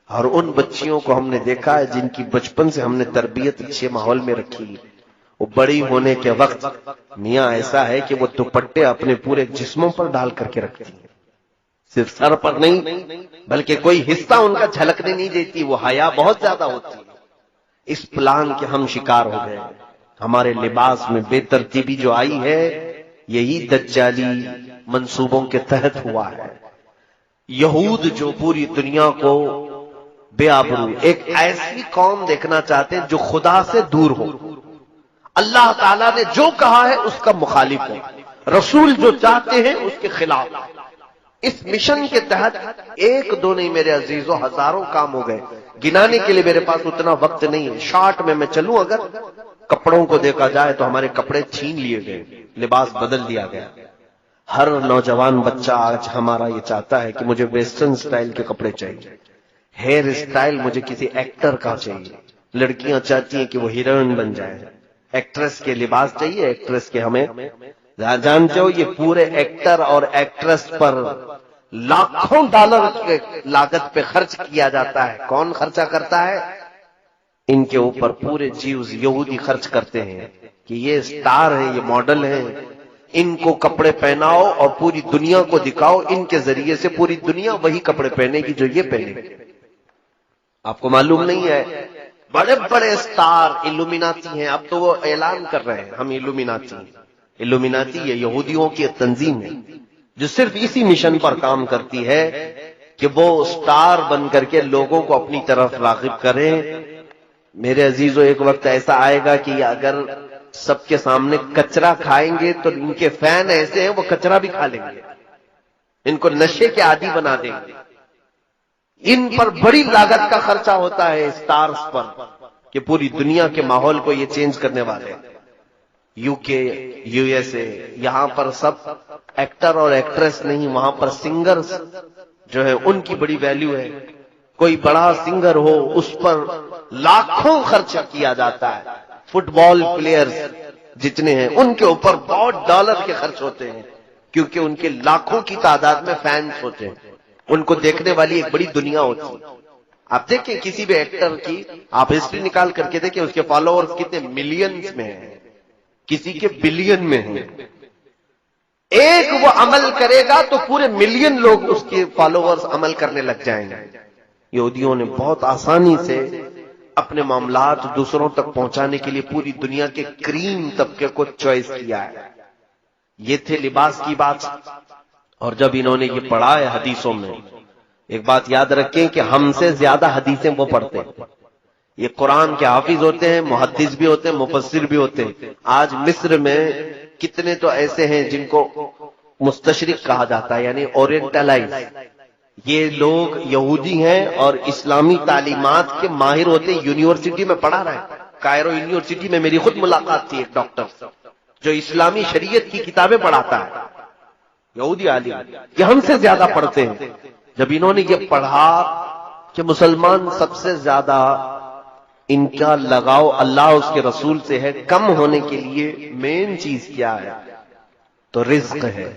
اور ان بچیوں کو ہم نے دیکھا ہے جن کی بچپن سے ہم نے تربیت اچھے ماحول میں رکھی، وہ بڑی ہونے کے وقت میاں ایسا ہے کہ وہ دوپٹے اپنے پورے جسموں پر ڈال کر کے رکھتی ہیں، صرف سر پر نہیں بلکہ کوئی حصہ ان کا جھلکنے نہیں دیتی، وہ حیا بہت زیادہ ہوتی ہے۔ اس پلان کے ہم شکار ہو گئے، ہمارے لباس میں بے ترتیبی جو آئی ہے یہی دجالی منصوبوں کے تحت ہوا ہے۔ یہود جو پوری دنیا کو بے آبرو، ایک ایسی قوم دیکھنا چاہتے ہیں جو خدا سے دور ہو، اللہ تعالیٰ نے جو کہا ہے اس کا مخالف ہو، رسول جو چاہتے ہیں اس کے خلاف۔ اس مشن کے تحت ایک دو نہیں میرے عزیزوں، ہزاروں کام ہو گئے، گنانے کے لیے میرے پاس اتنا وقت نہیں ہے۔ شارٹ میں چلوں، اگر کپڑوں کو دیکھا جائے تو ہمارے کپڑے چھین لیے گئے، لباس بدل دیا گیا۔ ہر نوجوان بچہ آج ہمارا یہ چاہتا ہے کہ مجھے ویسٹرن سٹائل کے کپڑے چاہیے، ہیئر سٹائل مجھے کسی ایکٹر کا چاہیے، لڑکیاں چاہتی ہیں کہ وہ ہیروئن بن جائے، ایکٹریس کے لباس چاہیے، ایکٹریس کے ہمیں جانتے ہو یہ پورے ایکٹر اور ایکٹریس پر لاکھوں ڈالر کے لاگت پہ خرچ کیا جاتا ہے۔ کون خرچہ کرتا ہے؟ ان کے اوپر پورے جیوز یہودی خرچ کرتے ہیں کہ یہ سٹار ہیں، یہ ماڈل ہیں، ان کو کپڑے پہناؤ اور پوری دنیا کو دکھاؤ، ان کے ذریعے سے پوری دنیا وہی کپڑے پہنے گی جو یہ پہنے گی۔ آپ کو معلوم نہیں ہے بڑے بڑے سٹار الومیناتی ہیں، اب تو وہ اعلان کر رہے ہیں ہم الومیناتی ہیں۔ الومیناتی یہ یہودیوں کی تنظیم ہے جو صرف اسی مشن پر کام کرتی ہے کہ وہ سٹار بن کر کے لوگوں کو اپنی طرف راغب کریں۔ میرے عزیزوں ایک وقت ایسا آئے گا کہ اگر سب کے سامنے کچرا کھائیں گے تو ان کے فین ایسے ہیں وہ کچرا بھی کھا لیں گے، ان کو نشے کے عادی بنا دیں گے۔ ان پر بڑی لاگت کا خرچہ ہوتا ہے سٹارز پر کہ پوری دنیا کے ماحول کو یہ چینج کرنے والے ہیں۔ یو کے، یو ایس اے، یہاں پر سب ایکٹر اور ایکٹریس نہیں، وہاں پر سنگرز جو ہے ان کی بڑی ویلیو ہے۔ کوئی بڑا سنگر ہو اس پر لاکھوں خرچہ کیا جاتا ہے۔ فٹ بال پلیئرز جتنے ہیں ان کے اوپر بہت ڈالر کے خرچ ہوتے ہیں کیونکہ ان کے لاکھوں کی تعداد میں فینس ہوتے ہیں، ان کو دیکھنے والی ایک بڑی دنیا ہوتی ہے۔ آپ دیکھیں کسی بھی ایکٹر کی آپ ہسٹری نکال کر کے دیکھیں، اس کے فالوورز کتنے ملینز میں ہیں، کسی کے بلین میں ہیں۔ ایک وہ عمل کرے گا تو پورے ملین لوگ اس کے فالوورز عمل کرنے لگ جائیں گے۔ یہودیوں نے بہت آسانی سے اپنے معاملات دوسروں تک پہنچانے کے لیے پوری دنیا کے کریم طبقے کو چوائس کیا ہے۔ یہ تھے لباس کی بات، اور جب انہوں نے یہ پڑھا ہے حدیثوں میں، ایک بات یاد رکھیں کہ ہم سے زیادہ حدیثیں وہ پڑھتے ہیں۔ یہ قرآن کے حافظ ہوتے ہیں، محدث بھی ہوتے ہیں، مفسر بھی ہوتے ہیں۔ آج مصر میں کتنے تو ایسے ہیں جن کو مستشرق کہا جاتا ہے، یعنی اورینٹلائز۔ یہ لوگ یہودی ہیں اور اسلامی تعلیمات کے ماہر ہوتے ہیں، یونیورسٹی میں پڑھا رہے ہیں۔ کائرو یونیورسٹی میں میری خود ملاقات تھی ایک ڈاکٹر جو اسلامی شریعت کی کتابیں پڑھاتا ہے، یہودی عالم، یہ ہم سے زیادہ پڑھتے ہیں۔ جب انہوں نے یہ پڑھا کہ مسلمان سب سے زیادہ ان کا لگاؤ اللہ اس کے رسول سے ہے، کم ہونے کے لیے مین چیز کیا ہے تو رزق ہے۔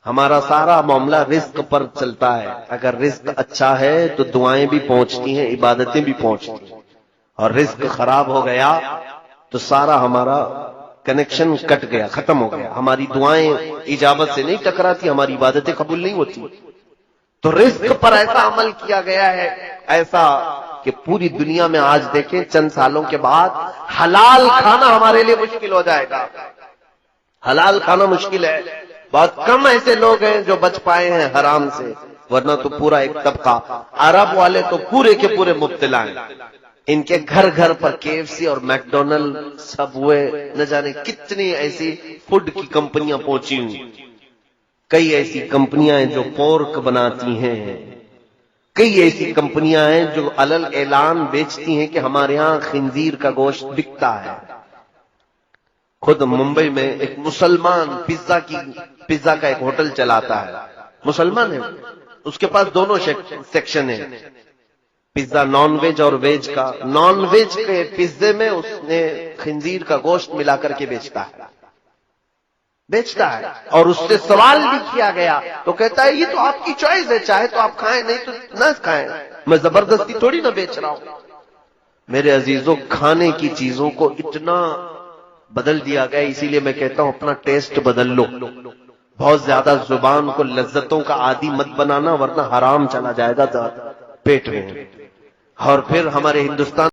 ہمارا سارا معاملہ رزق پر چلتا ہے. اگر رزق اچھا ہے تو دعائیں بھی پہنچتی ہیں, عبادتیں بھی پہنچتی ہیں, اور رزق خراب ہو گیا تو سارا ہمارا کنیکشن کٹ گیا, ختم ہو گیا. ہماری دعائیں اجابت سے نہیں ٹکراتی, ہماری عبادتیں قبول نہیں ہوتی. تو رزق پر ایسا عمل کیا گیا ہے, ایسا کہ پوری دنیا میں آج دیکھیں چند سالوں کے بعد حلال کھانا ہمارے لیے مشکل ہو جائے گا. حلال کھانا مشکل ہے. بہت کم ایسے لوگ ہیں جو بچ پائے ہیں حرام سے, ورنہ تو پورا ایک طبقہ, عرب والے تو پورے کے پورے مبتلا ہیں. ان کے گھر گھر پر KFC اور میکڈونلڈ, سب ہوئے, نہ جانے کتنی ایسی فوڈ کی کمپنیاں پہنچی ہوئی. کئی ایسی کمپنیاں ہیں جو پورک بناتی ہیں, کئی ایسی کمپنیاں ہیں جو علل اعلان بیچتی ہیں کہ ہمارے ہاں خنزیر کا گوشت بکتا ہے. خود ممبئی میں ایک مسلمان پیزا کا ایک ہوٹل چلاتا ہے, مسلمان ہے, اس کے پاس دونوں سیکشن ہیں, پیزا نان ویج اور ویج کا. نان ویج کے پیزے میں اس نے خنزیر کا گوشت ملا کر کے بیچتا ہے. اور اس سے سوال بھی کیا گیا تو کہتا ہے یہ تو آپ کی چوائس ہے, چاہے تو آپ کھائیں, نہیں تو نہ کھائیں, میں زبردستی تھوڑی نہ بیچ رہا ہوں. میرے عزیزوں, کھانے کی چیزوں کو اتنا بدل دیا گیا, اسی لیے میں کہتا ہوں اپنا ٹیسٹ بدل لو. بہت زیادہ زبان کو لذتوں کا عادی مت بنانا, ورنہ حرام چلا جائے گا پیٹ میں. اور پھر ہمارے ہندوستان